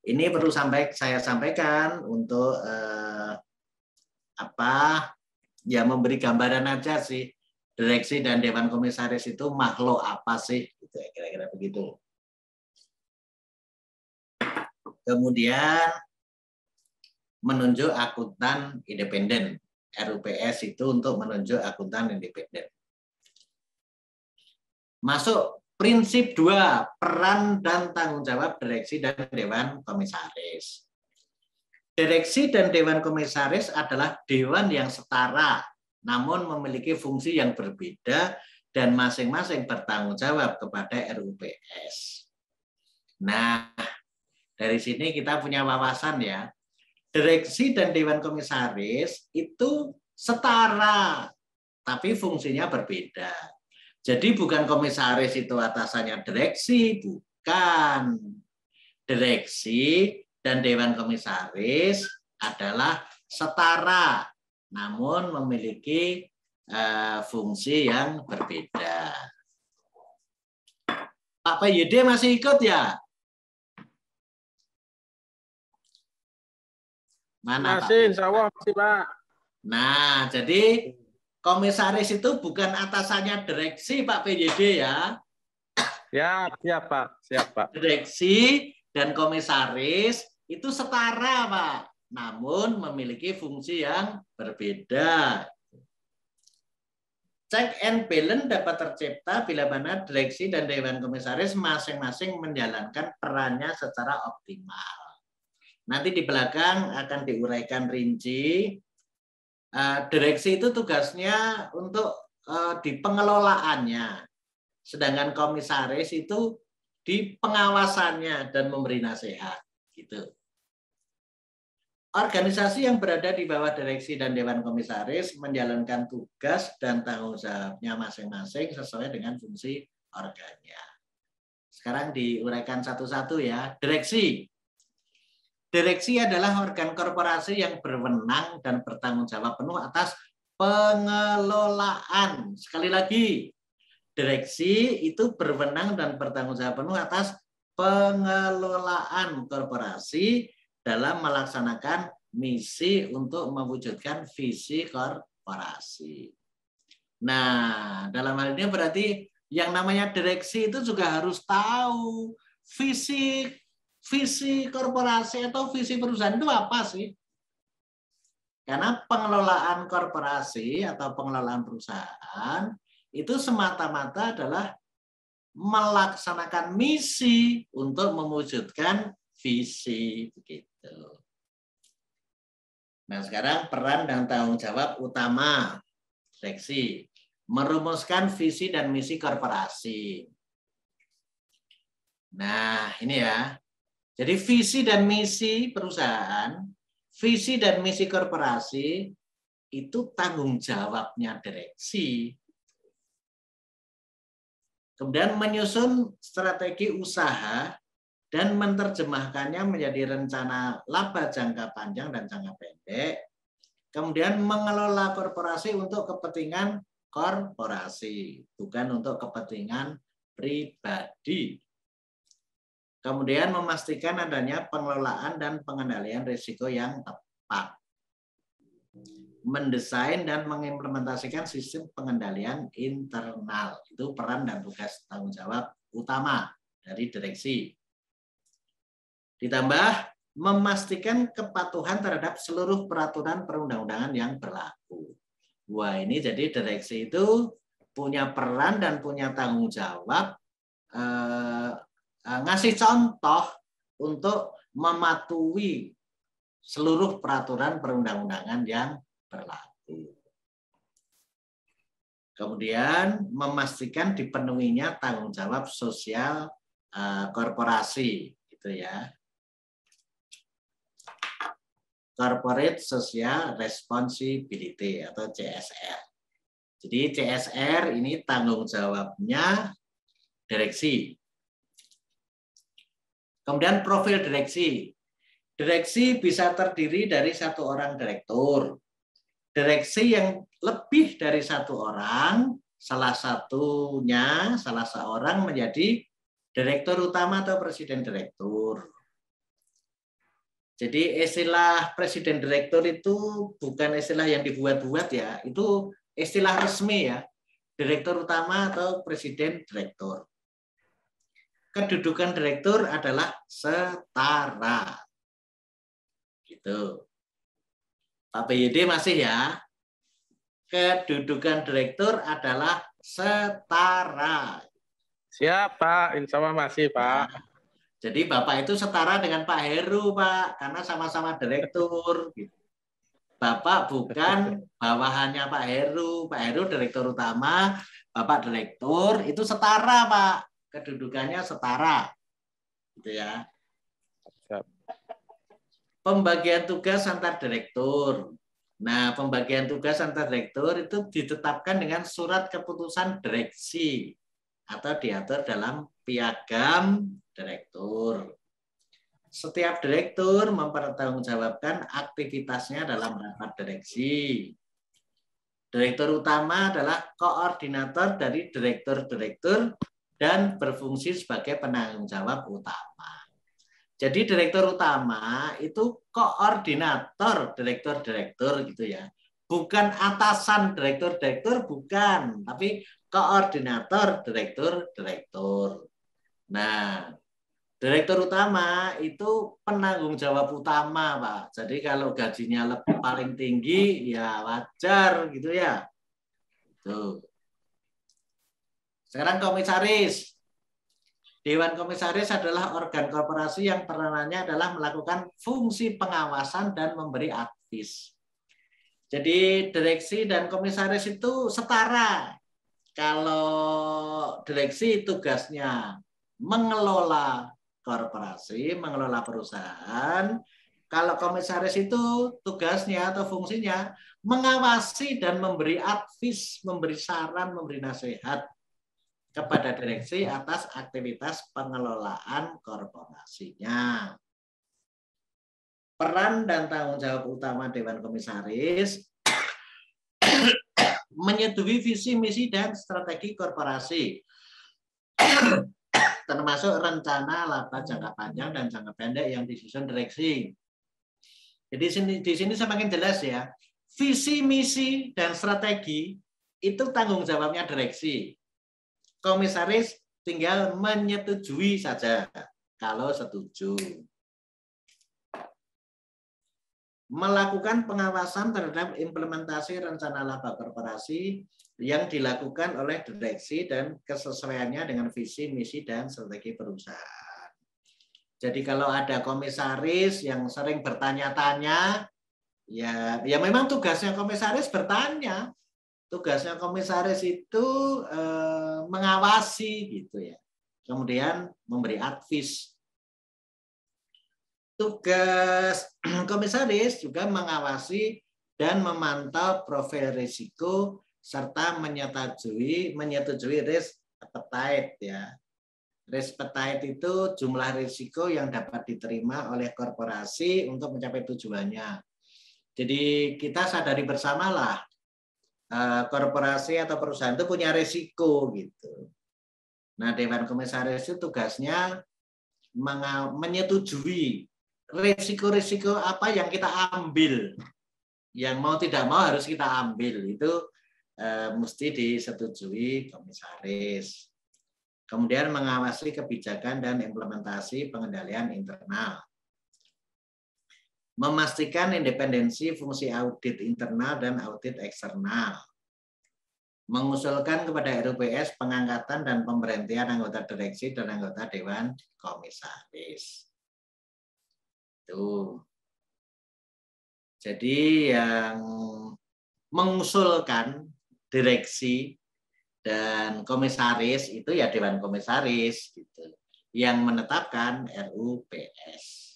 Ini perlu saya sampaikan untuk memberi gambaran aja sih, direksi dan Dewan Komisaris itu makhluk apa sih, gitu, kira-kira begitu. Kemudian menunjuk akuntan independen. RUPS itu untuk menunjuk akuntan independen. Masuk prinsip 2, peran dan tanggung jawab direksi dan Dewan Komisaris. Direksi dan Dewan Komisaris adalah dewan yang setara, namun memiliki fungsi yang berbeda dan masing-masing bertanggung jawab kepada RUPS. Nah, dari sini kita punya wawasan ya. Direksi dan Dewan Komisaris itu setara, tapi fungsinya berbeda. Jadi bukan komisaris itu atasannya direksi, bukan. Direksi dan Dewan Komisaris adalah setara, namun memiliki fungsi yang berbeda. Pak PYD masih ikut ya? Mana masih, insya Allah masih Pak. Nah, jadi komisaris itu bukan atasannya direksi Pak PYD ya. Ya, siap Pak, siap Pak. Direksi dan komisaris itu setara Pak, namun memiliki fungsi yang berbeda. Check and balance dapat tercipta bila mana direksi dan Dewan Komisaris masing-masing menjalankan perannya secara optimal. Nanti di belakang akan diuraikan rinci. Direksi itu tugasnya untuk di pengelolaannya, sedangkan komisaris itu di pengawasannya dan memberi nasihat. Gitu. Organisasi yang berada di bawah direksi dan Dewan Komisaris menjalankan tugas dan tanggung jawabnya masing-masing sesuai dengan fungsi organnya. Sekarang diuraikan satu-satu ya. Direksi. Direksi adalah organ korporasi yang berwenang dan bertanggung jawab penuh atas pengelolaan. Sekali lagi, direksi itu berwenang dan bertanggung jawab penuh atas pengelolaan korporasi dalam melaksanakan misi untuk mewujudkan visi korporasi. Nah, dalam hal ini berarti yang namanya direksi itu juga harus tahu visi korporasi atau visi perusahaan itu apa sih? Karena pengelolaan korporasi atau pengelolaan perusahaan itu semata-mata adalah melaksanakan misi untuk mewujudkan visi begitu. Nah, sekarang peran dan tanggung jawab utama direksi merumuskan visi dan misi korporasi. Nah, ini ya. Jadi visi dan misi perusahaan, visi dan misi korporasi itu tanggung jawabnya direksi. Kemudian menyusun strategi usaha dan menerjemahkannya menjadi rencana laba jangka panjang dan jangka pendek. Kemudian mengelola korporasi untuk kepentingan korporasi, bukan untuk kepentingan pribadi. Kemudian memastikan adanya pengelolaan dan pengendalian risiko yang tepat. Mendesain dan mengimplementasikan sistem pengendalian internal. Itu peran dan tugas tanggung jawab utama dari direksi. Ditambah memastikan kepatuhan terhadap seluruh peraturan perundang-undangan yang berlaku. Wah, ini jadi direksi itu punya peran dan punya tanggung jawab ngasih contoh untuk mematuhi seluruh peraturan perundang-undangan yang berlaku. Kemudian memastikan dipenuhinya tanggung jawab sosial korporasi, gitu ya. Corporate Social Responsibility atau CSR. Jadi CSR ini tanggung jawabnya direksi. Kemudian profil direksi. Direksi bisa terdiri dari satu orang direktur. Direksi yang lebih dari satu orang, salah seorang menjadi direktur utama atau presiden direktur. Jadi istilah presiden direktur itu bukan istilah yang dibuat-buat ya, itu istilah resmi ya, direktur utama atau presiden direktur. Kedudukan direktur adalah setara. Gitu. Pak BYD masih ya. Kedudukan direktur adalah setara. Siap, Pak. Insya Allah masih, Pak. Nah, jadi Bapak itu setara dengan Pak Heru, Pak, karena sama-sama direktur. Bapak bukan bawahannya Pak Heru. Pak Heru direktur utama, Bapak direktur, itu setara, Pak. Kedudukannya setara. Gitu ya. Pembagian tugas antar direktur. Nah, pembagian tugas antar direktur itu ditetapkan dengan surat keputusan direksi atau diatur dalam piagam direktur. Setiap direktur mempertanggungjawabkan aktivitasnya dalam rapat direksi. Direktur utama adalah koordinator dari direktur-direktur dan berfungsi sebagai penanggung jawab utama. Jadi direktur utama itu koordinator direktur-direktur gitu ya. Bukan atasan direktur-direktur, bukan, tapi koordinator direktur-direktur. Nah, direktur utama itu penanggung jawab utama, Pak. Jadi kalau gajinya paling tinggi, ya wajar gitu ya. Tuh. Sekarang komisaris. Dewan Komisaris adalah organ korporasi yang peranannya adalah melakukan fungsi pengawasan dan memberi advis. Jadi direksi dan komisaris itu setara. Kalau direksi tugasnya mengelola korporasi, mengelola perusahaan. Kalau komisaris itu tugasnya atau fungsinya mengawasi dan memberi advis, memberi saran, memberi nasihat kepada direksi atas aktivitas pengelolaan korporasinya. Peran dan tanggung jawab utama Dewan Komisaris menyetujui visi, misi, dan strategi korporasi, termasuk rencana laba jangka panjang dan jangka pendek yang disusun direksi. Jadi di sini semakin jelas ya, visi, misi, dan strategi itu tanggung jawabnya direksi. Komisaris tinggal menyetujui saja kalau setuju. Melakukan pengawasan terhadap implementasi rencana laba korporasi yang dilakukan oleh direksi dan kesesuaiannya dengan visi, misi, dan strategi perusahaan. Jadi kalau ada komisaris yang sering bertanya-tanya, ya memang tugasnya komisaris bertanya. Tugasnya komisaris itu mengawasi gitu ya. Kemudian memberi advis. Tugas komisaris juga mengawasi dan memantau profil risiko serta menyetujui risk appetite ya. Risk appetite itu jumlah risiko yang dapat diterima oleh korporasi untuk mencapai tujuannya. Jadi kita sadari bersamalah korporasi atau perusahaan itu punya risiko gitu. Nah, Dewan Komisaris itu tugasnya menyetujui risiko-risiko apa yang kita ambil, yang mau tidak mau harus kita ambil, itu mesti disetujui komisaris. Kemudian mengawasi kebijakan dan implementasi pengendalian internal. Memastikan independensi fungsi audit internal dan audit eksternal. Mengusulkan kepada RUPS pengangkatan dan pemberhentian anggota direksi dan anggota Dewan Komisaris. Tuh. Jadi yang mengusulkan direksi dan komisaris itu ya Dewan Komisaris gitu. Yang menetapkan RUPS.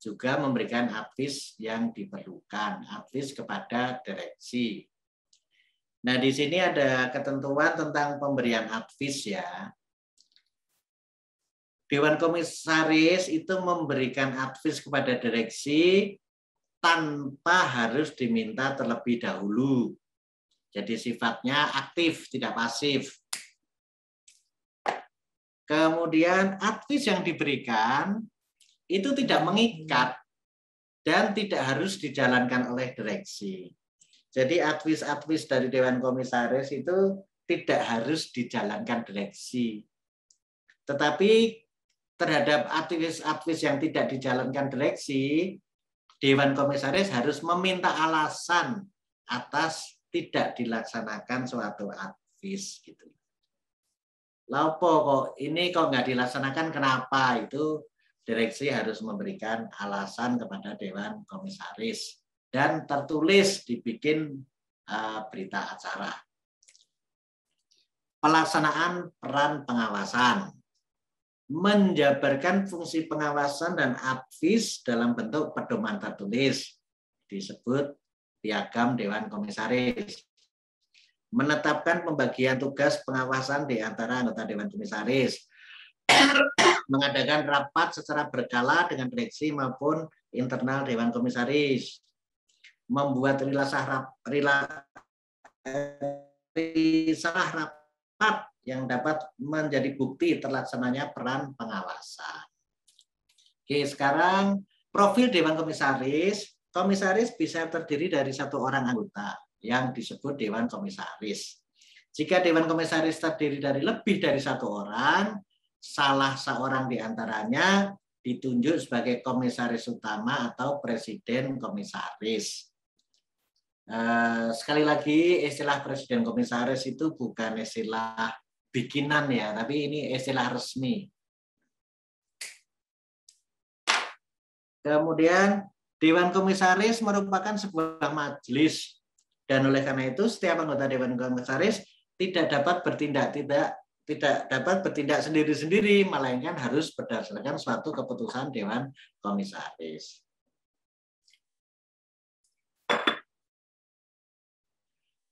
Juga memberikan advis yang diperlukan, advis kepada direksi. Nah, di sini ada ketentuan tentang pemberian advis ya. Dewan Komisaris itu memberikan advis kepada direksi tanpa harus diminta terlebih dahulu. Jadi sifatnya aktif, tidak pasif. Kemudian advis yang diberikan itu tidak mengikat dan tidak harus dijalankan oleh direksi. Jadi advis-advis dari Dewan Komisaris itu tidak harus dijalankan direksi. Tetapi terhadap advis-advis yang tidak dijalankan direksi, Dewan Komisaris harus meminta alasan atas tidak dilaksanakan suatu advis gitu. Lapo kok ini kok nggak dilaksanakan, kenapa? Itu direksi harus memberikan alasan kepada Dewan Komisaris dan tertulis dibikin berita acara. Pelaksanaan peran pengawasan. Menjabarkan fungsi pengawasan dan advis dalam bentuk pedoman tertulis disebut piagam Dewan Komisaris. Menetapkan pembagian tugas pengawasan di antara anggota Dewan Komisaris. Mengadakan rapat secara berkala dengan direksi maupun internal Dewan Komisaris. Membuat risalah rapat yang dapat menjadi bukti terlaksananya peran pengawasan. Oke, sekarang profil Dewan Komisaris. Komisaris bisa terdiri dari satu orang anggota yang disebut Dewan Komisaris. Jika Dewan Komisaris terdiri dari lebih dari satu orang, salah seorang di antaranya ditunjuk sebagai komisaris utama atau presiden komisaris. Sekali lagi, istilah presiden komisaris itu bukan istilah bikinan ya, tapi ini istilah resmi. Kemudian Dewan Komisaris merupakan sebuah majelis dan oleh karena itu setiap anggota Dewan Komisaris tidak dapat bertindak sendiri-sendiri, melainkan harus berdasarkan suatu keputusan Dewan Komisaris.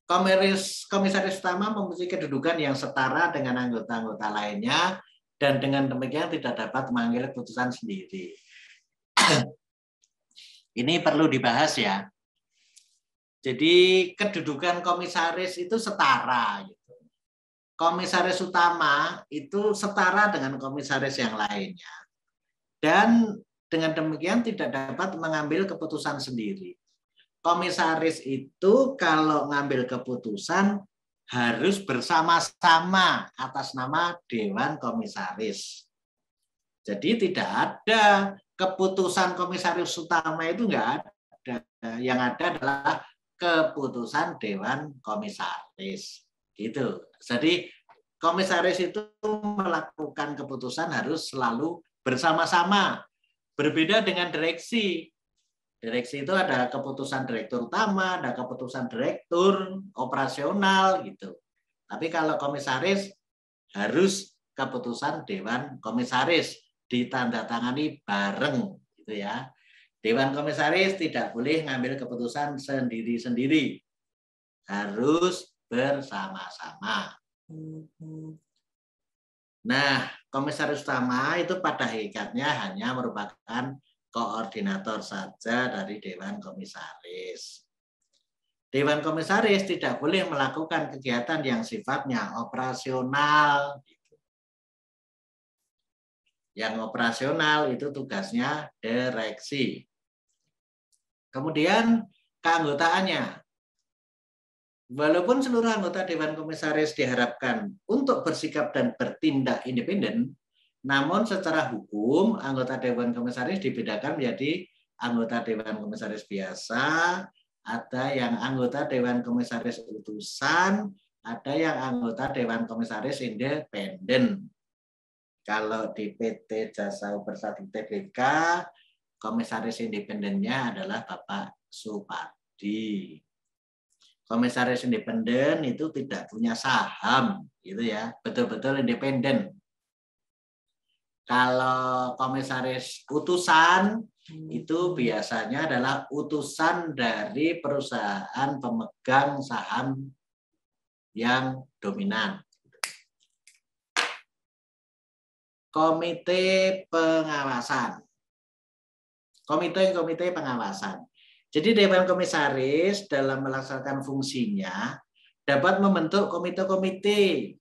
Komisaris utama memiliki kedudukan yang setara dengan anggota-anggota lainnya dan dengan demikian tidak dapat mengambil keputusan sendiri. Ini perlu dibahas ya. Jadi kedudukan komisaris itu setara. Komisaris utama itu setara dengan komisaris yang lainnya. Dan dengan demikian tidak dapat mengambil keputusan sendiri. Komisaris itu kalau ngambil keputusan harus bersama-sama atas nama Dewan Komisaris. Jadi tidak ada keputusan komisaris utama itu enggak ada. Yang ada adalah keputusan Dewan Komisaris. Gitu. Jadi komisaris itu melakukan keputusan harus selalu bersama-sama. Berbeda dengan direksi. Direksi itu ada keputusan direktur utama, ada keputusan direktur operasional gitu. Tapi kalau komisaris harus keputusan Dewan Komisaris ditandatangani bareng gitu ya. Dewan Komisaris tidak boleh ngambil keputusan sendiri-sendiri. Harus bersama-sama. Nah, komisaris utama itu pada hakikatnya hanya merupakan koordinator saja dari Dewan Komisaris. Dewan Komisaris tidak boleh melakukan kegiatan yang sifatnya operasional. Yang operasional itu tugasnya direksi. Kemudian keanggotaannya. Walaupun seluruh anggota Dewan Komisaris diharapkan untuk bersikap dan bertindak independen, namun secara hukum anggota Dewan Komisaris dibedakan menjadi anggota Dewan Komisaris biasa, ada yang anggota Dewan Komisaris utusan, ada yang anggota Dewan Komisaris independen. Kalau di PT Jasa Bersatu Tbk, komisaris independennya adalah Bapak Supardi. Komisaris independen itu tidak punya saham, gitu ya, betul-betul independen. Kalau komisaris utusan itu biasanya adalah utusan dari perusahaan pemegang saham yang dominan. Komite pengawasan. Komite pengawasan. Jadi Dewan Komisaris dalam melaksanakan fungsinya dapat membentuk komite-komite.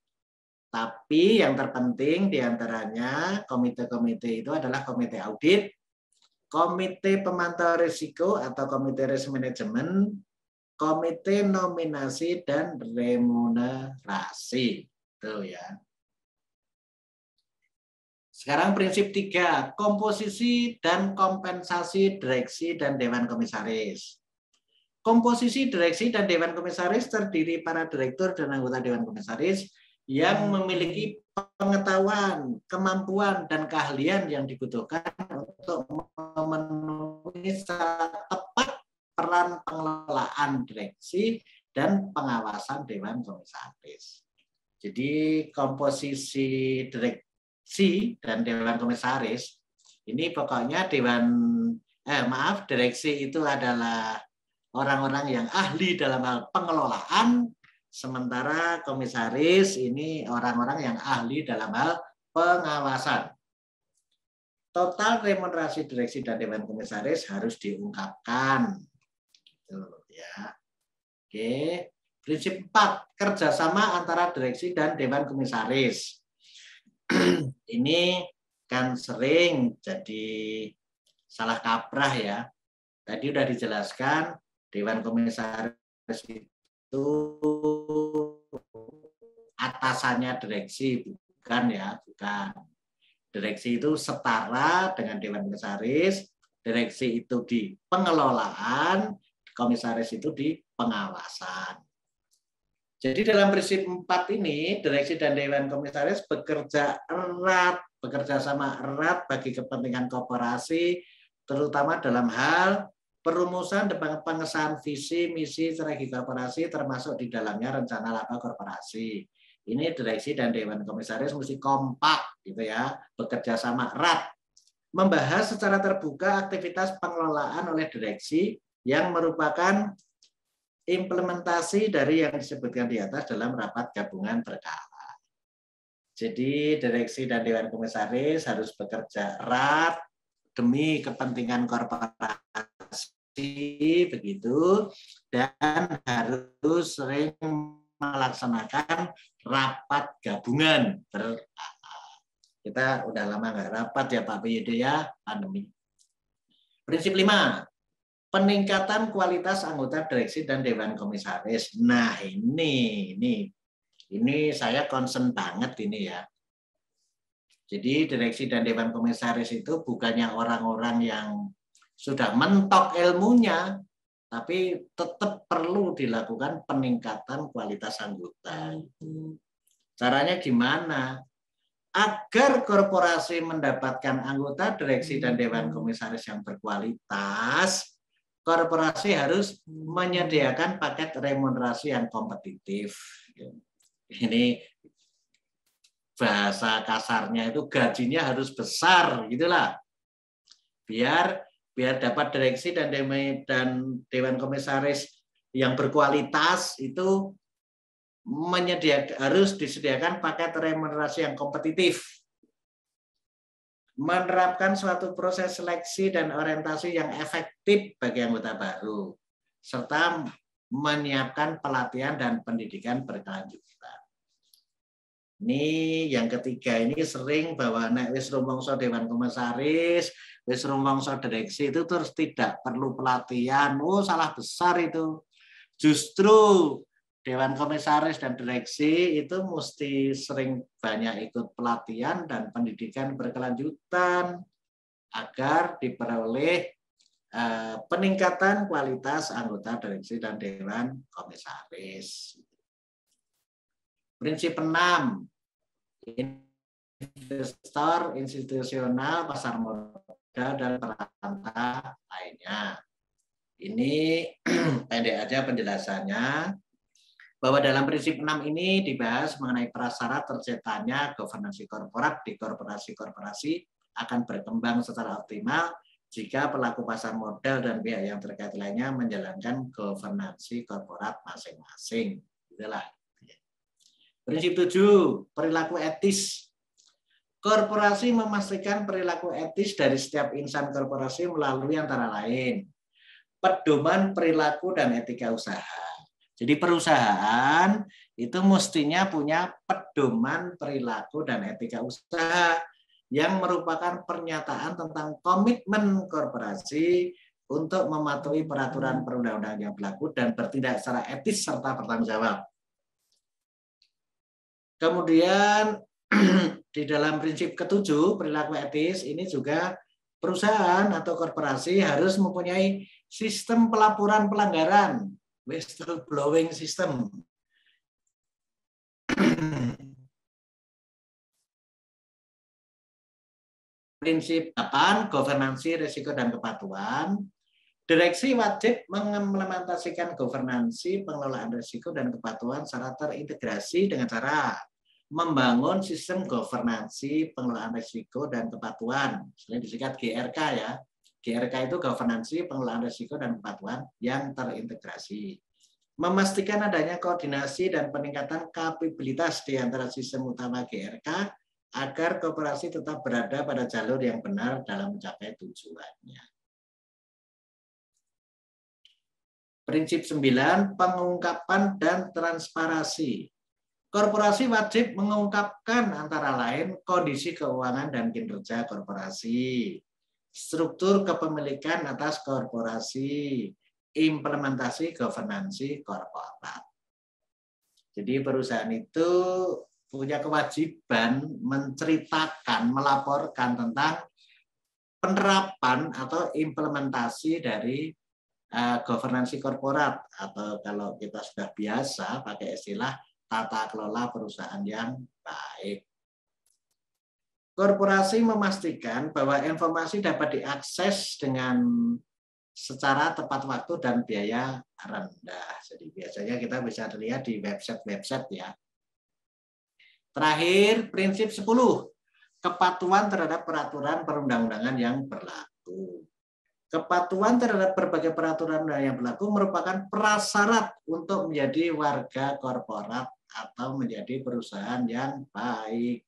Tapi yang terpenting diantaranya komite-komite itu adalah komite audit, komite pemantau risiko atau komite risk management, komite nominasi dan remunerasi. Tuh ya. Sekarang prinsip 3, komposisi dan kompensasi direksi dan Dewan Komisaris. Komposisi direksi dan Dewan Komisaris terdiri para direktur dan anggota Dewan Komisaris yang memiliki pengetahuan, kemampuan, dan keahlian yang dibutuhkan untuk memenuhi secara tepat peran pengelolaan direksi dan pengawasan Dewan Komisaris. Jadi komposisi direksi dan Dewan Komisaris ini pokoknya direksi itu adalah orang-orang yang ahli dalam hal pengelolaan, sementara komisaris ini orang-orang yang ahli dalam hal pengawasan. Total remunerasi direksi dan Dewan Komisaris harus diungkapkan. Gitu, ya. Oke. Prinsip 4, kerjasama antara direksi dan Dewan Komisaris. Ini kan sering jadi salah kaprah ya. Tadi udah dijelaskan Dewan Komisaris itu atasannya direksi, bukan ya, bukan. Direksi itu setara dengan Dewan Komisaris, direksi itu di pengelolaan, komisaris itu di pengawasan. Jadi dalam prinsip 4 ini, direksi dan Dewan Komisaris bekerja sama erat bagi kepentingan korporasi, terutama dalam hal perumusan dan pengesahan visi, misi, strategi korporasi, termasuk di dalamnya rencana laba korporasi. Ini direksi dan Dewan Komisaris mesti kompak, gitu ya, bekerja sama erat, membahas secara terbuka aktivitas pengelolaan oleh direksi yang merupakan implementasi dari yang disebutkan di atas dalam rapat gabungan berkala. Jadi direksi dan Dewan Komisaris harus bekerja erat demi kepentingan korporasi begitu, dan harus sering melaksanakan rapat gabungan berkala. Kita udah lama nggak rapat ya Pak PYD ya, pandemi. Prinsip 5. Peningkatan kualitas anggota direksi dan Dewan Komisaris. Nah, ini saya concern banget ini ya. Jadi direksi dan Dewan Komisaris itu bukannya orang-orang yang sudah mentok ilmunya, tapi tetap perlu dilakukan peningkatan kualitas anggota. Caranya gimana? Agar korporasi mendapatkan anggota direksi dan Dewan Komisaris yang berkualitas, korporasi harus menyediakan paket remunerasi yang kompetitif. Ini bahasa kasarnya itu gajinya harus besar, gitulah. Biar dapat direksi dan Dewan Komisaris yang berkualitas itu harus disediakan paket remunerasi yang kompetitif, menerapkan suatu proses seleksi dan orientasi yang efektif bagi anggota baru, serta menyiapkan pelatihan dan pendidikan berkelanjutan. Ini yang ketiga, ini sering bahwa nek wis rumangsa dewan komisaris, wis rumangsa direksi itu terus tidak perlu pelatihan. Oh, salah besar itu. Justru dewan komisaris dan direksi itu mesti sering banyak ikut pelatihan dan pendidikan berkelanjutan agar diperoleh peningkatan kualitas anggota direksi dan dewan komisaris. Prinsip 6, investor institusional, pasar modal, dan perantara lainnya. Ini pendek aja penjelasannya, bahwa dalam prinsip 6 ini dibahas mengenai prasyarat terciptanya governansi korporat di korporasi-korporasi akan berkembang secara optimal jika pelaku pasar modal dan pihak yang terkait lainnya menjalankan governansi korporat masing-masing. Itulah. Prinsip 7, perilaku etis. Korporasi memastikan perilaku etis dari setiap insan korporasi melalui antara lain pedoman perilaku dan etika usaha. Jadi perusahaan itu mestinya punya pedoman perilaku dan etika usaha yang merupakan pernyataan tentang komitmen korporasi untuk mematuhi peraturan perundang-undangan yang berlaku dan bertindak secara etis serta bertanggung jawab. Kemudian di dalam prinsip ke-7 perilaku etis ini juga perusahaan atau korporasi harus mempunyai sistem pelaporan pelanggaran, whistleblowing system. Prinsip 8, governansi, risiko, dan kepatuhan. Direksi wajib mengimplementasikan governansi, pengelolaan risiko, dan kepatuhan secara terintegrasi dengan cara membangun sistem governansi, pengelolaan risiko, dan kepatuhan. Selain disingkat GRK ya. GRK itu governansi, pengelolaan risiko, dan kepatuhan yang terintegrasi. Memastikan adanya koordinasi dan peningkatan kapabilitas di antara sistem utama GRK agar korporasi tetap berada pada jalur yang benar dalam mencapai tujuannya. Prinsip 9, pengungkapan dan transparansi. Korporasi wajib mengungkapkan antara lain kondisi keuangan dan kinerja korporasi, struktur kepemilikan atas korporasi, implementasi governansi korporat. Jadi perusahaan itu punya kewajiban menceritakan, melaporkan tentang penerapan atau implementasi dari governansi korporat, atau kalau kita sudah biasa pakai istilah tata kelola perusahaan yang baik. Korporasi memastikan bahwa informasi dapat diakses dengan secara tepat waktu dan biaya rendah. Jadi biasanya kita bisa lihat di website-website ya. Terakhir, prinsip 10, kepatuhan terhadap peraturan perundang-undangan yang berlaku. Kepatuhan terhadap berbagai peraturan yang berlaku merupakan prasyarat untuk menjadi warga korporat atau menjadi perusahaan yang baik.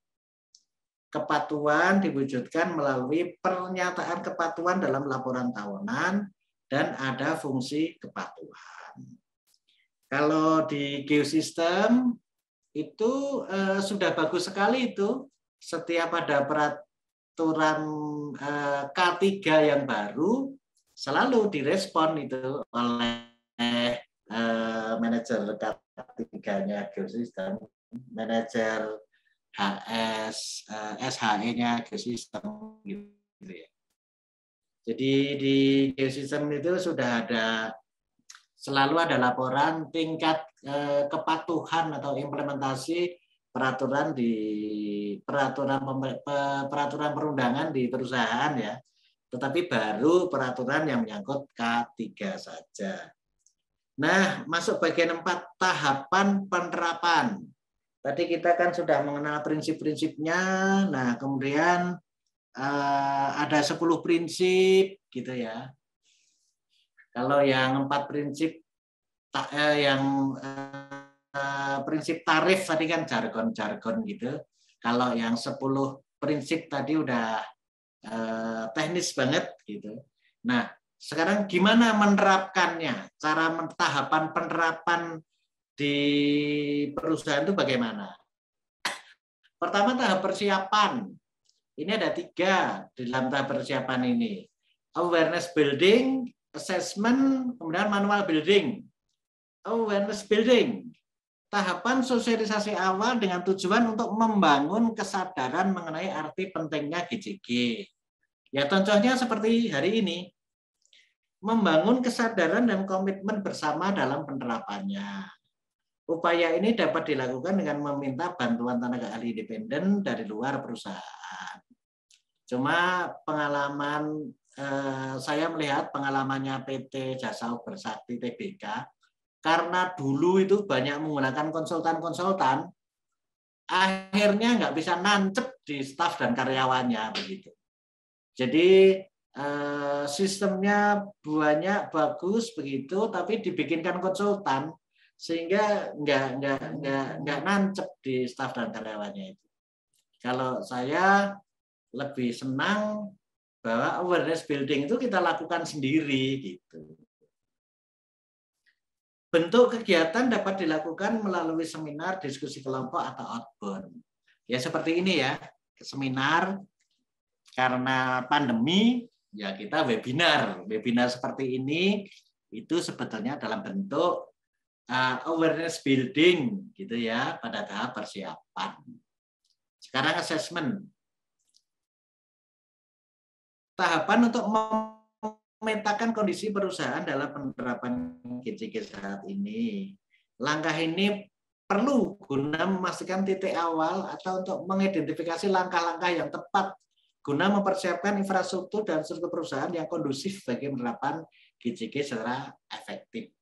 Kepatuhan diwujudkan melalui pernyataan kepatuhan dalam laporan tahunan dan ada fungsi kepatuhan. Kalau di geosistem itu sudah bagus sekali itu. Setiap ada peraturan K3 yang baru selalu direspon itu oleh manajer K3-nya geosistem, manajer SHE-nya geosistem gitu ya. Jadi di geosistem itu sudah ada, selalu ada laporan tingkat kepatuhan atau implementasi peraturan perundangan di perusahaan ya. Tetapi baru peraturan yang menyangkut K3 saja. Nah, masuk bagian 4, tahapan penerapan. Tadi kita kan sudah mengenal prinsip-prinsipnya. Nah, kemudian ada 10 prinsip gitu ya. Kalau yang 4 prinsip yang prinsip tarif tadi kan jargon-jargon gitu. Kalau yang 10 prinsip tadi udah teknis banget gitu. Nah, sekarang gimana menerapkannya? Cara tahapan penerapan di perusahaan itu bagaimana? Pertama, tahap persiapan. Ini ada 3 di dalam tahap persiapan ini. Awareness building, assessment, kemudian manual building. Awareness building. Tahapan sosialisasi awal dengan tujuan untuk membangun kesadaran mengenai arti pentingnya GCG. Ya, contohnya seperti hari ini. Membangun kesadaran dan komitmen bersama dalam penerapannya. Upaya ini dapat dilakukan dengan meminta bantuan tenaga ahli independen dari luar perusahaan. Cuma pengalaman saya melihat pengalamannya PT Jasa Bersakti Tbk, karena dulu itu banyak menggunakan konsultan-konsultan, akhirnya nggak bisa nancep di staf dan karyawannya begitu. Jadi sistemnya banyak bagus begitu, tapi dibikinkan konsultan sehingga nggak nancep di staf dan karyawannya itu. Kalau saya lebih senang bahwa awareness building itu kita lakukan sendiri gitu. Bentuk kegiatan dapat dilakukan melalui seminar, diskusi kelompok atau outbound. Ya seperti ini ya, seminar karena pandemi ya kita webinar. Webinar seperti ini itu sebetulnya dalam bentuk awareness building gitu ya pada tahap persiapan. Sekarang assessment. Tahapan untuk memetakan kondisi perusahaan dalam penerapan GCG saat ini. Langkah ini perlu guna memastikan titik awal atau untuk mengidentifikasi langkah-langkah yang tepat guna mempersiapkan infrastruktur dan struktur perusahaan yang kondusif bagi penerapan GCG secara efektif.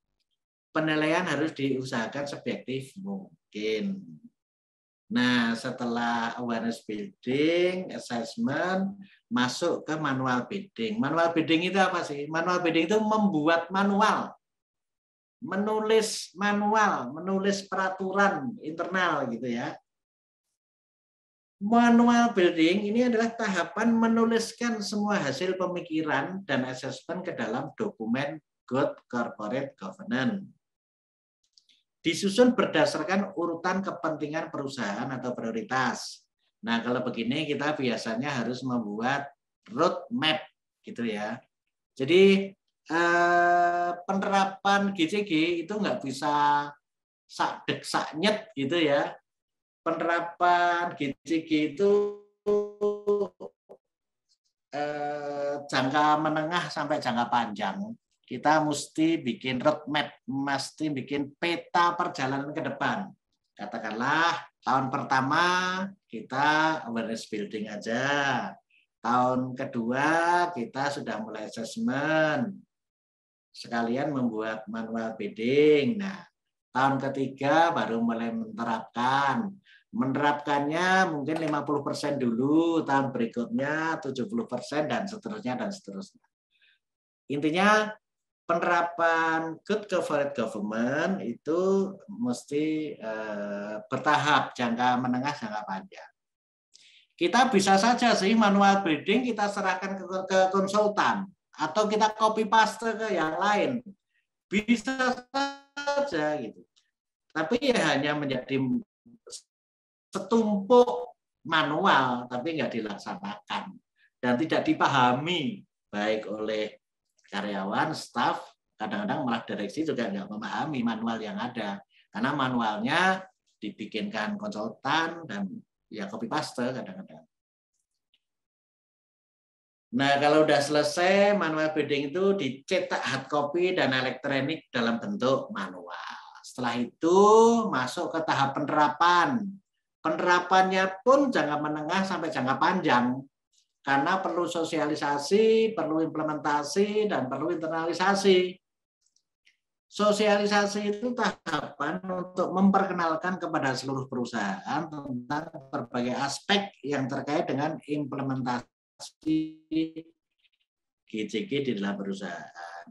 Penilaian harus diusahakan seobjektif mungkin. Nah, setelah awareness building, assessment, masuk ke manual building. Manual building itu apa sih? Manual building itu membuat manual, menulis manual, menulis peraturan internal gitu ya. Manual building ini adalah tahapan menuliskan semua hasil pemikiran dan assessment ke dalam dokumen Good Corporate Governance. Disusun berdasarkan urutan kepentingan perusahaan atau prioritas. Nah, kalau begini kita biasanya harus membuat roadmap gitu ya. Jadi penerapan GCG itu nggak bisa sak-dek sak-nyet gitu ya. Penerapan GCG itu jangka menengah sampai jangka panjang. Kita mesti bikin roadmap, mesti bikin peta perjalanan ke depan. Katakanlah tahun pertama kita awareness building aja. Tahun kedua kita sudah mulai assessment. Sekalian membuat manual building. Nah, tahun ketiga baru mulai menerapkan. Menerapkannya mungkin 50% dulu, tahun berikutnya 70% dan seterusnya dan seterusnya. Intinya penerapan Good Corporate Governance itu mesti bertahap, jangka menengah, jangka panjang. Kita bisa saja sih manual building kita serahkan ke konsultan atau kita copy paste ke yang lain. Bisa saja gitu. Tapi ya hanya menjadi setumpuk manual tapi nggak dilaksanakan dan tidak dipahami baik oleh karyawan, staf, kadang-kadang malah direksi juga nggak memahami manual yang ada. Karena manualnya dibikinkan konsultan dan ya copy paste kadang-kadang. Nah, kalau udah selesai manual building itu dicetak hard copy dan elektronik dalam bentuk manual. Setelah itu masuk ke tahap penerapan. Penerapannya pun jangka menengah sampai jangka panjang. Karena perlu sosialisasi, perlu implementasi, dan perlu internalisasi. Sosialisasi itu tahapan untuk memperkenalkan kepada seluruh perusahaan tentang berbagai aspek yang terkait dengan implementasi GCG di dalam perusahaan.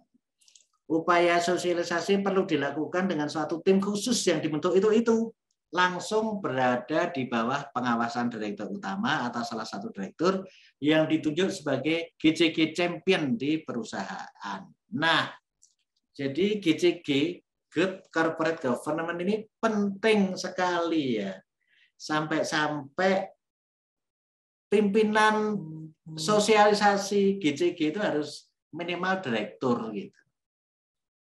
upaya sosialisasi perlu dilakukan dengan suatu tim khusus yang dibentuk itu langsung berada di bawah pengawasan direktur utama atau salah satu direktur yang ditunjuk sebagai GCG champion di perusahaan. Nah, jadi GCG, Good Corporate Governance ini penting sekali ya. Sampai-sampai pimpinan sosialisasi GCG itu harus minimal direktur gitu.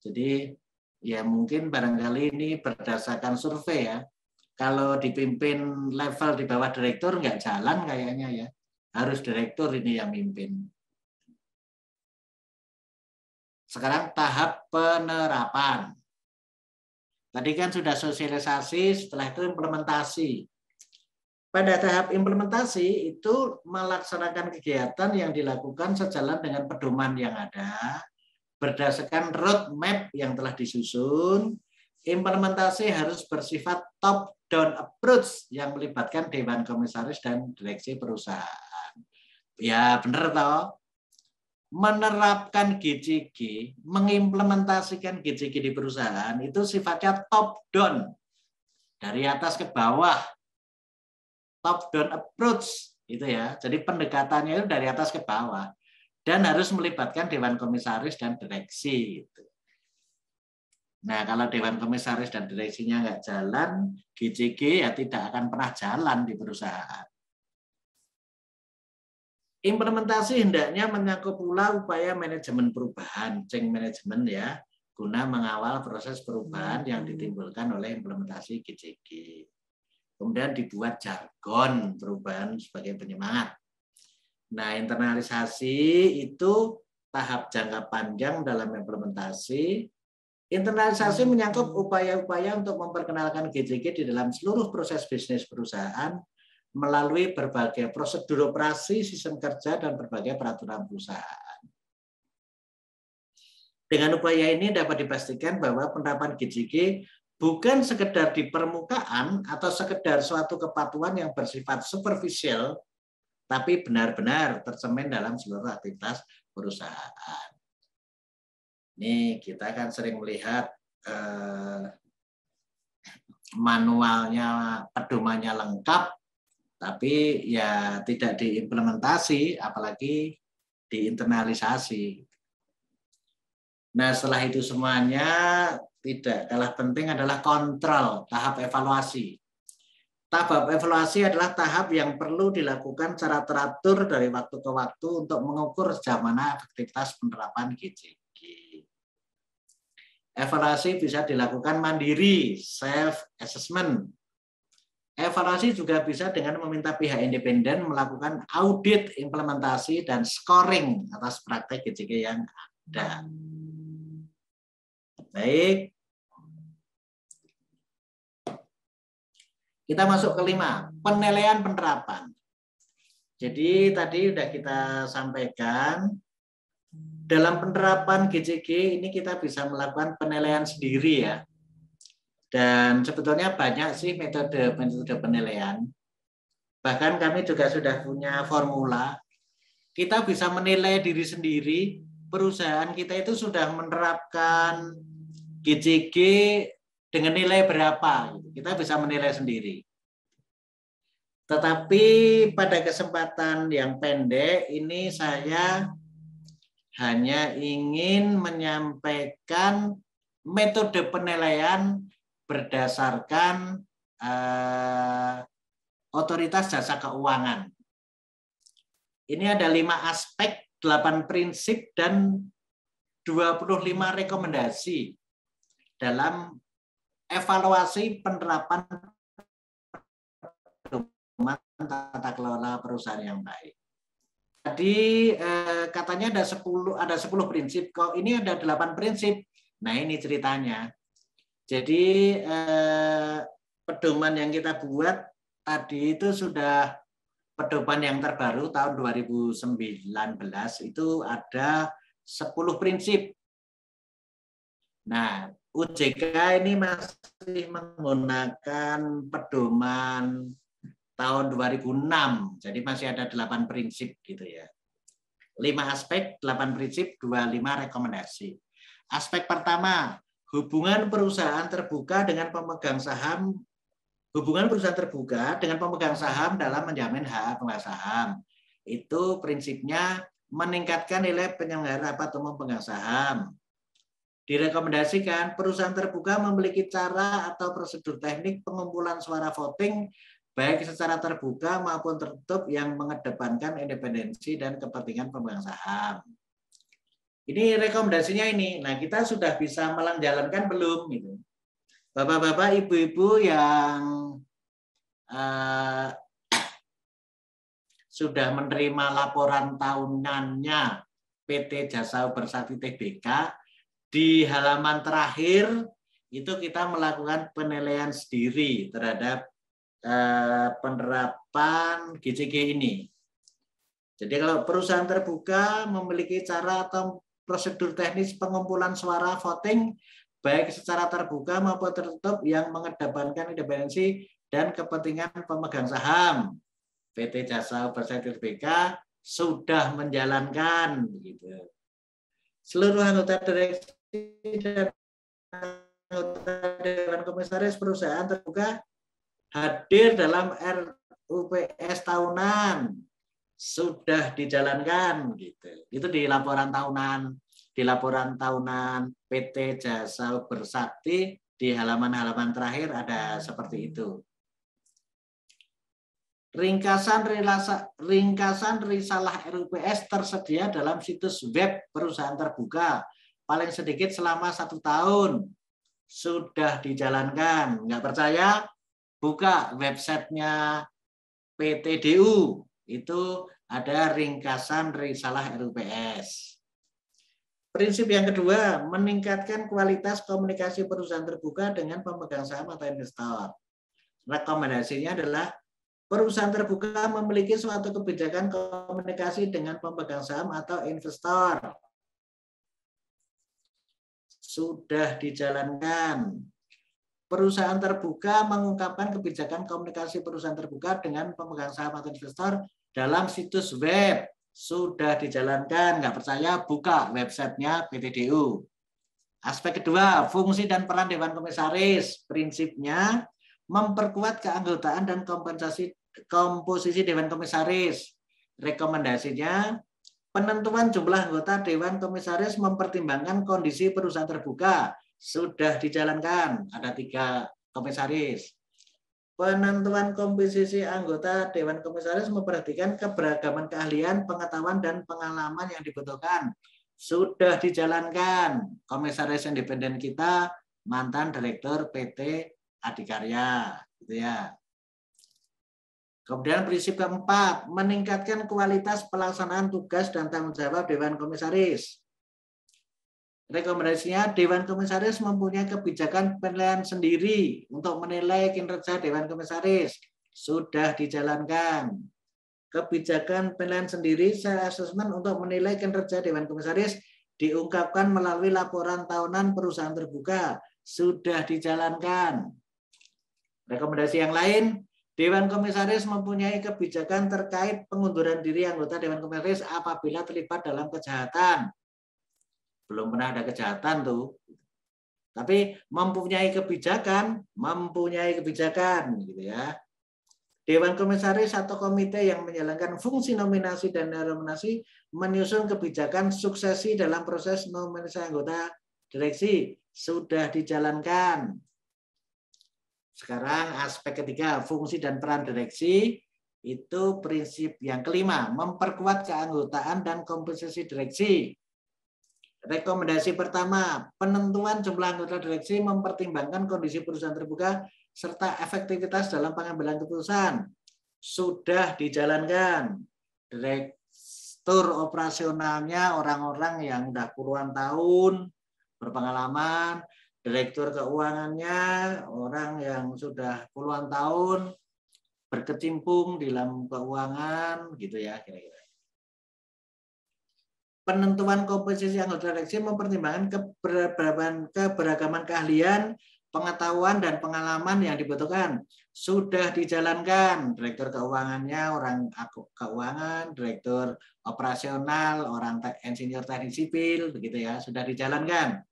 Jadi ya mungkin barangkali ini berdasarkan survei ya. Kalau dipimpin level di bawah direktur nggak jalan kayaknya ya. Harus direktur ini yang mimpin. Sekarang tahap penerapan. Tadi kan sudah sosialisasi, setelah itu implementasi. Pada tahap implementasi itu melaksanakan kegiatan yang dilakukan sejalan dengan pedoman yang ada, berdasarkan roadmap yang telah disusun. Implementasi harus bersifat top-down approach yang melibatkan Dewan Komisaris dan Direksi Perusahaan. Ya benar toh. Menerapkan GCG, mengimplementasikan GCG di perusahaan itu sifatnya top-down. Dari atas ke bawah. Top-down approach. Gitu ya. Jadi pendekatannya itu dari atas ke bawah. Dan harus melibatkan Dewan Komisaris dan Direksi. Gitu. Nah, kalau Dewan Komisaris dan Direksinya nggak jalan, GCG ya tidak akan pernah jalan di perusahaan. Implementasi hendaknya menyangkut pula upaya manajemen perubahan, change management ya, guna mengawal proses perubahan yang ditimbulkan oleh implementasi GCG. Kemudian dibuat jargon perubahan sebagai penyemangat. Nah, internalisasi itu tahap jangka panjang dalam implementasi. Internalisasi menyangkut upaya-upaya untuk memperkenalkan GCG di dalam seluruh proses bisnis perusahaan melalui berbagai prosedur operasi, sistem kerja, dan berbagai peraturan perusahaan. Dengan upaya ini dapat dipastikan bahwa penerapan GCG bukan sekedar di permukaan atau sekedar suatu kepatuhan yang bersifat superficial, tapi benar-benar tercermin dalam seluruh aktivitas perusahaan. Ini kita kan sering melihat manualnya, pedomannya lengkap, tapi ya tidak diimplementasi, apalagi diinternalisasi. Nah, setelah itu semuanya tidak kalah penting adalah kontrol, tahap evaluasi. Tahap evaluasi adalah tahap yang perlu dilakukan secara teratur dari waktu ke waktu untuk mengukur sejauh mana efektivitas penerapan GCG. Evaluasi bisa dilakukan mandiri, self-assessment. Evaluasi juga bisa dengan meminta pihak independen melakukan audit implementasi dan scoring atas praktek GCG yang ada. Baik. Kita masuk ke 5, penilaian penerapan. Jadi tadi sudah kita sampaikan, dalam penerapan GCG ini kita bisa melakukan penilaian sendiri ya. Dan sebetulnya banyak sih metode penilaian. Bahkan kami juga sudah punya formula. Kita bisa menilai diri sendiri, perusahaan kita itu sudah menerapkan GCG dengan nilai berapa. Kita bisa menilai sendiri. Tetapi pada kesempatan yang pendek ini saya hanya ingin menyampaikan metode penilaian berdasarkan otoritas jasa keuangan. Ini ada 5 aspek, 8 prinsip, dan 25 rekomendasi dalam evaluasi penerapan tata kelola perusahaan yang baik. Tadi katanya ada 10 prinsip, kok ini ada 8 prinsip. Nah, ini ceritanya. Jadi pedoman yang kita buat tadi itu sudah pedoman yang terbaru tahun 2019 itu ada 10 prinsip. Nah, OJK ini masih menggunakan pedoman tahun 2006. Jadi masih ada 8 prinsip gitu ya. 5 aspek, 8 prinsip, 25 rekomendasi. Aspek pertama, hubungan perusahaan terbuka dengan pemegang saham. Hubungan perusahaan terbuka dengan pemegang saham dalam menjamin hak pemegang saham. Itu prinsipnya meningkatkan nilai penyelenggara rapat umum pemegang saham. Direkomendasikan perusahaan terbuka memiliki cara atau prosedur teknik pengumpulan suara voting baik secara terbuka maupun tertutup yang mengedepankan independensi dan kepentingan pemegang saham. Ini rekomendasinya ini. Nah, kita sudah bisa menjalankan belum gitu. Bapak-bapak, ibu-ibu yang sudah menerima laporan tahunannya PT Jasa Bersakti Tbk, di halaman terakhir itu kita melakukan penilaian sendiri terhadap penerapan GCG ini. Jadi kalau perusahaan terbuka memiliki cara atau prosedur teknis pengumpulan suara voting baik secara terbuka maupun tertutup yang mengedepankan independensi dan kepentingan pemegang saham, PT Jasa Bersakti Tbk sudah menjalankan begitu. Seluruh anggota direksi dan anggota Dewan Komisaris perusahaan terbuka hadir dalam RUPS tahunan sudah dijalankan gitu. Itu di laporan tahunan PT Jasa Bersakti di halaman-halaman terakhir ada seperti itu. Ringkasan risalah RUPS tersedia dalam situs web perusahaan terbuka paling sedikit selama 1 tahun. Sudah dijalankan. Nggak percaya? Buka websitenya PTDU. Itu ada ringkasan risalah RUPS. Prinsip yang kedua, meningkatkan kualitas komunikasi perusahaan terbuka dengan pemegang saham atau investor. Rekomendasinya adalah perusahaan terbuka memiliki suatu kebijakan komunikasi dengan pemegang saham atau investor. Sudah dijalankan. Perusahaan terbuka mengungkapkan kebijakan komunikasi perusahaan terbuka dengan pemegang saham atau investor dalam situs web. Sudah dijalankan. Nggak percaya? Buka websitenya PTDU. Aspek kedua, fungsi dan peran Dewan Komisaris. Prinsipnya memperkuat keanggotaan dan komposisi Dewan Komisaris. Rekomendasinya, penentuan jumlah anggota Dewan Komisaris mempertimbangkan kondisi perusahaan terbuka. Sudah dijalankan. Ada 3 komisaris. Penentuan komposisi anggota Dewan Komisaris memperhatikan keberagaman keahlian, pengetahuan, dan pengalaman yang dibutuhkan. Sudah dijalankan. Komisaris independen kita mantan Direktur PT Adikarya, gitu ya. Kemudian prinsip keempat, meningkatkan kualitas pelaksanaan tugas dan tanggung jawab Dewan Komisaris. Rekomendasinya, Dewan Komisaris mempunyai kebijakan penilaian sendiri untuk menilai kinerja Dewan Komisaris. Sudah dijalankan. Kebijakan penilaian sendiri secara asesmen untuk menilai kinerja Dewan Komisaris diungkapkan melalui laporan tahunan perusahaan terbuka. Sudah dijalankan. Rekomendasi yang lain, Dewan Komisaris mempunyai kebijakan terkait pengunduran diri anggota Dewan Komisaris apabila terlibat dalam kejahatan. Belum pernah ada kejahatan tuh. Tapi mempunyai kebijakan gitu ya. Dewan Komisaris atau komite yang menjalankan fungsi nominasi dan nominasi menyusun kebijakan suksesi dalam proses nominasi anggota direksi. Sudah dijalankan. Sekarang aspek ketiga, fungsi dan peran direksi. Itu prinsip yang kelima, memperkuat keanggotaan dan komposisi direksi. Rekomendasi pertama, penentuan jumlah anggota direksi mempertimbangkan kondisi perusahaan terbuka serta efektivitas dalam pengambilan keputusan. Sudah dijalankan. Direktur operasionalnya orang-orang yang sudah puluhan tahun berpengalaman, direktur keuangannya orang yang sudah puluhan tahun berkecimpung di dalam keuangan, gitu ya kira-kira. Penentuan komposisi anggota direksi mempertimbangkan keberagaman keahlian, pengetahuan, dan pengalaman yang dibutuhkan. Sudah dijalankan. Direktur keuangannya orang keuangan, direktur operasional, orang insinyur teknik sipil, begitu ya, sudah dijalankan.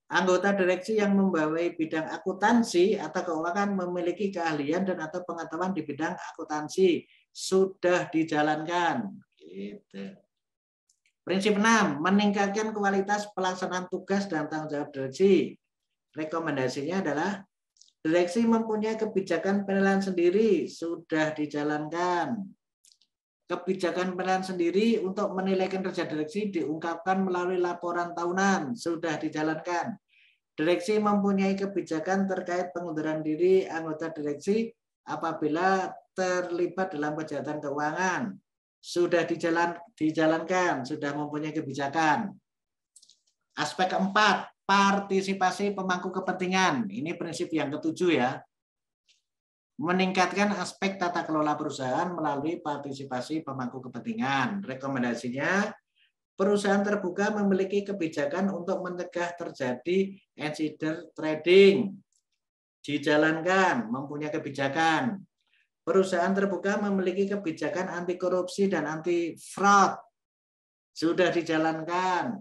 Anggota direksi yang membawai bidang akuntansi atau keuangan memiliki keahlian dan atau pengetahuan di bidang akuntansi sudah dijalankan. Gitu. Prinsip 6, meningkatkan kualitas pelaksanaan tugas dan tanggung jawab direksi. Rekomendasinya adalah direksi mempunyai kebijakan penilaian sendiri, sudah dijalankan. Kebijakan penilaian sendiri untuk menilai kinerja direksi diungkapkan melalui laporan tahunan, sudah dijalankan. Direksi mempunyai kebijakan terkait pengunduran diri anggota direksi apabila terlibat dalam kejahatan keuangan, sudah dijalankan, sudah mempunyai kebijakan. Aspek keempat, partisipasi pemangku kepentingan. Ini prinsip yang ketujuh ya. Meningkatkan aspek tata kelola perusahaan melalui partisipasi pemangku kepentingan. Rekomendasinya, perusahaan terbuka memiliki kebijakan untuk mencegah terjadi insider trading. Dijalankan, mempunyai kebijakan. Perusahaan terbuka memiliki kebijakan anti korupsi dan anti fraud. Sudah dijalankan.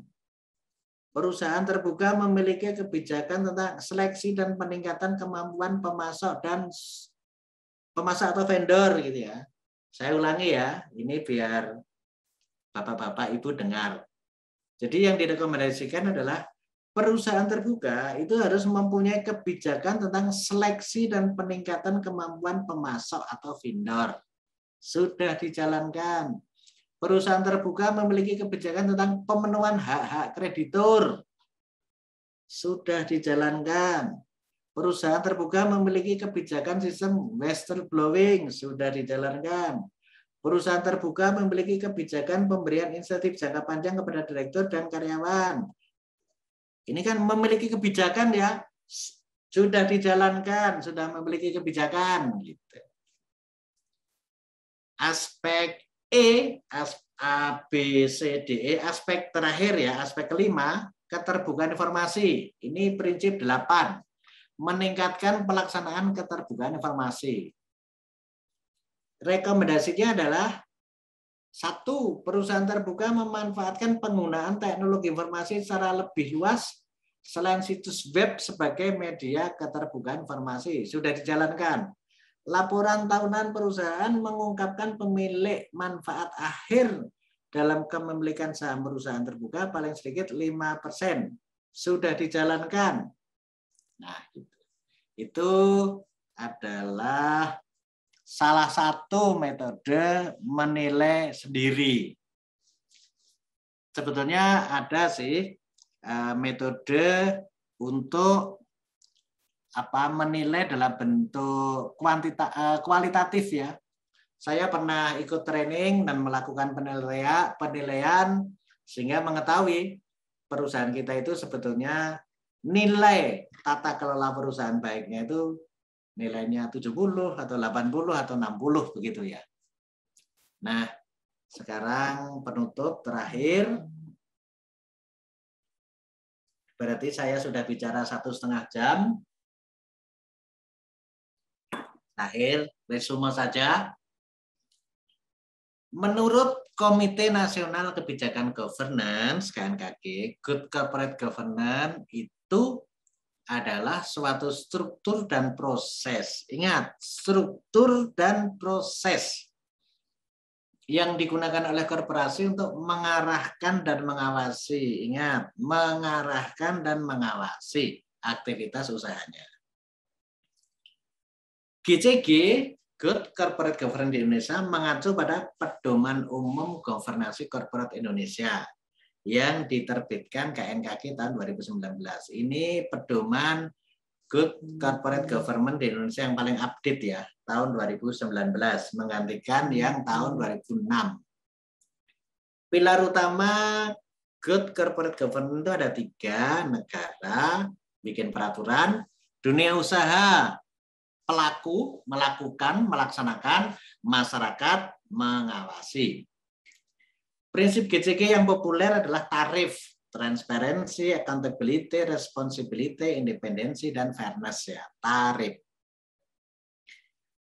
Perusahaan terbuka memiliki kebijakan tentang seleksi dan peningkatan kemampuan pemasok atau vendor gitu ya. Saya ulangi ya, ini biar Bapak-bapak Ibu dengar. Jadi yang direkomendasikan adalah perusahaan terbuka itu harus mempunyai kebijakan tentang seleksi dan peningkatan kemampuan pemasok atau vendor. Sudah dijalankan. Perusahaan terbuka memiliki kebijakan tentang pemenuhan hak-hak kreditur. Sudah dijalankan. Perusahaan terbuka memiliki kebijakan sistem whistleblowing. Sudah dijalankan. Perusahaan terbuka memiliki kebijakan pemberian insentif jangka panjang kepada direktur dan karyawan. Ini kan memiliki kebijakan ya, sudah dijalankan, sudah memiliki kebijakan. Gitu. Aspek E, A, B, C, D, E, aspek terakhir ya, aspek kelima, keterbukaan informasi. Ini prinsip 8, meningkatkan pelaksanaan keterbukaan informasi. Rekomendasinya adalah 1. Perusahaan terbuka memanfaatkan penggunaan teknologi informasi secara lebih luas selain situs web sebagai media keterbukaan informasi. Sudah dijalankan. Laporan tahunan perusahaan mengungkapkan pemilik manfaat akhir dalam kepemilikan saham perusahaan terbuka paling sedikit 5%. Sudah dijalankan. Nah, itu adalah salah satu metode menilai sendiri. Sebetulnya ada sih metode untuk menilai dalam bentuk kualitatif ya. Saya pernah ikut training dan melakukan penilaian sehingga mengetahui perusahaan kita itu sebetulnya nilai tata kelola perusahaan baiknya itu nilainya 70 atau 80 atau 60 begitu ya. Nah, sekarang penutup terakhir. Berarti saya sudah bicara 1,5 jam. Terakhir, resume saja. Menurut Komite Nasional Kebijakan Governance (KNKG), Good Corporate Governance itu adalah suatu struktur dan proses. Ingat, struktur dan proses yang digunakan oleh korporasi untuk mengarahkan dan mengawasi. Ingat, mengarahkan dan mengawasi aktivitas usahanya. GCG, Good Corporate Governance di Indonesia, mengacu pada Pedoman Umum Governance Corporate Indonesia yang diterbitkan KNKG tahun 2019. Ini pedoman Good Corporate Governance di Indonesia yang paling update ya, tahun 2019, menggantikan yang tahun 2006. Pilar utama Good Corporate Governance itu ada 3, negara, bikin peraturan, dunia usaha, pelaku, melakukan, melaksanakan, masyarakat, mengawasi. Prinsip GCG yang populer adalah tarif, transparency, accountability, responsibility, independensi, dan fairness ya, tarif.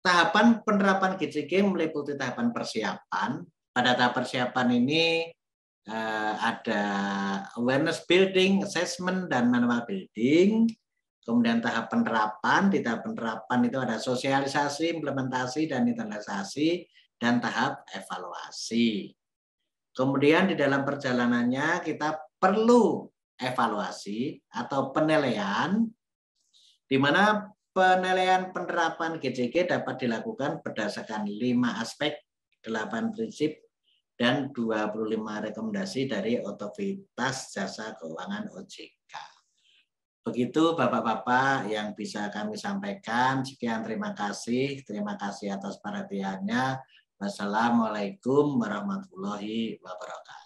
Tahapan penerapan GCG meliputi tahapan persiapan. Pada tahap persiapan ini ada awareness building, assessment, dan manual building. Kemudian tahap penerapan, di tahap penerapan itu ada sosialisasi, implementasi, dan internalisasi, dan tahap evaluasi. Kemudian di dalam perjalanannya kita perlu evaluasi atau penilaian, di mana penilaian penerapan GCG dapat dilakukan berdasarkan 5 aspek, 8 prinsip, dan 25 rekomendasi dari Otoritas Jasa Keuangan OJK. Begitu Bapak-Bapak yang bisa kami sampaikan. Sekian, terima kasih. Terima kasih atas perhatiannya. Wassalamualaikum warahmatullahi wabarakatuh.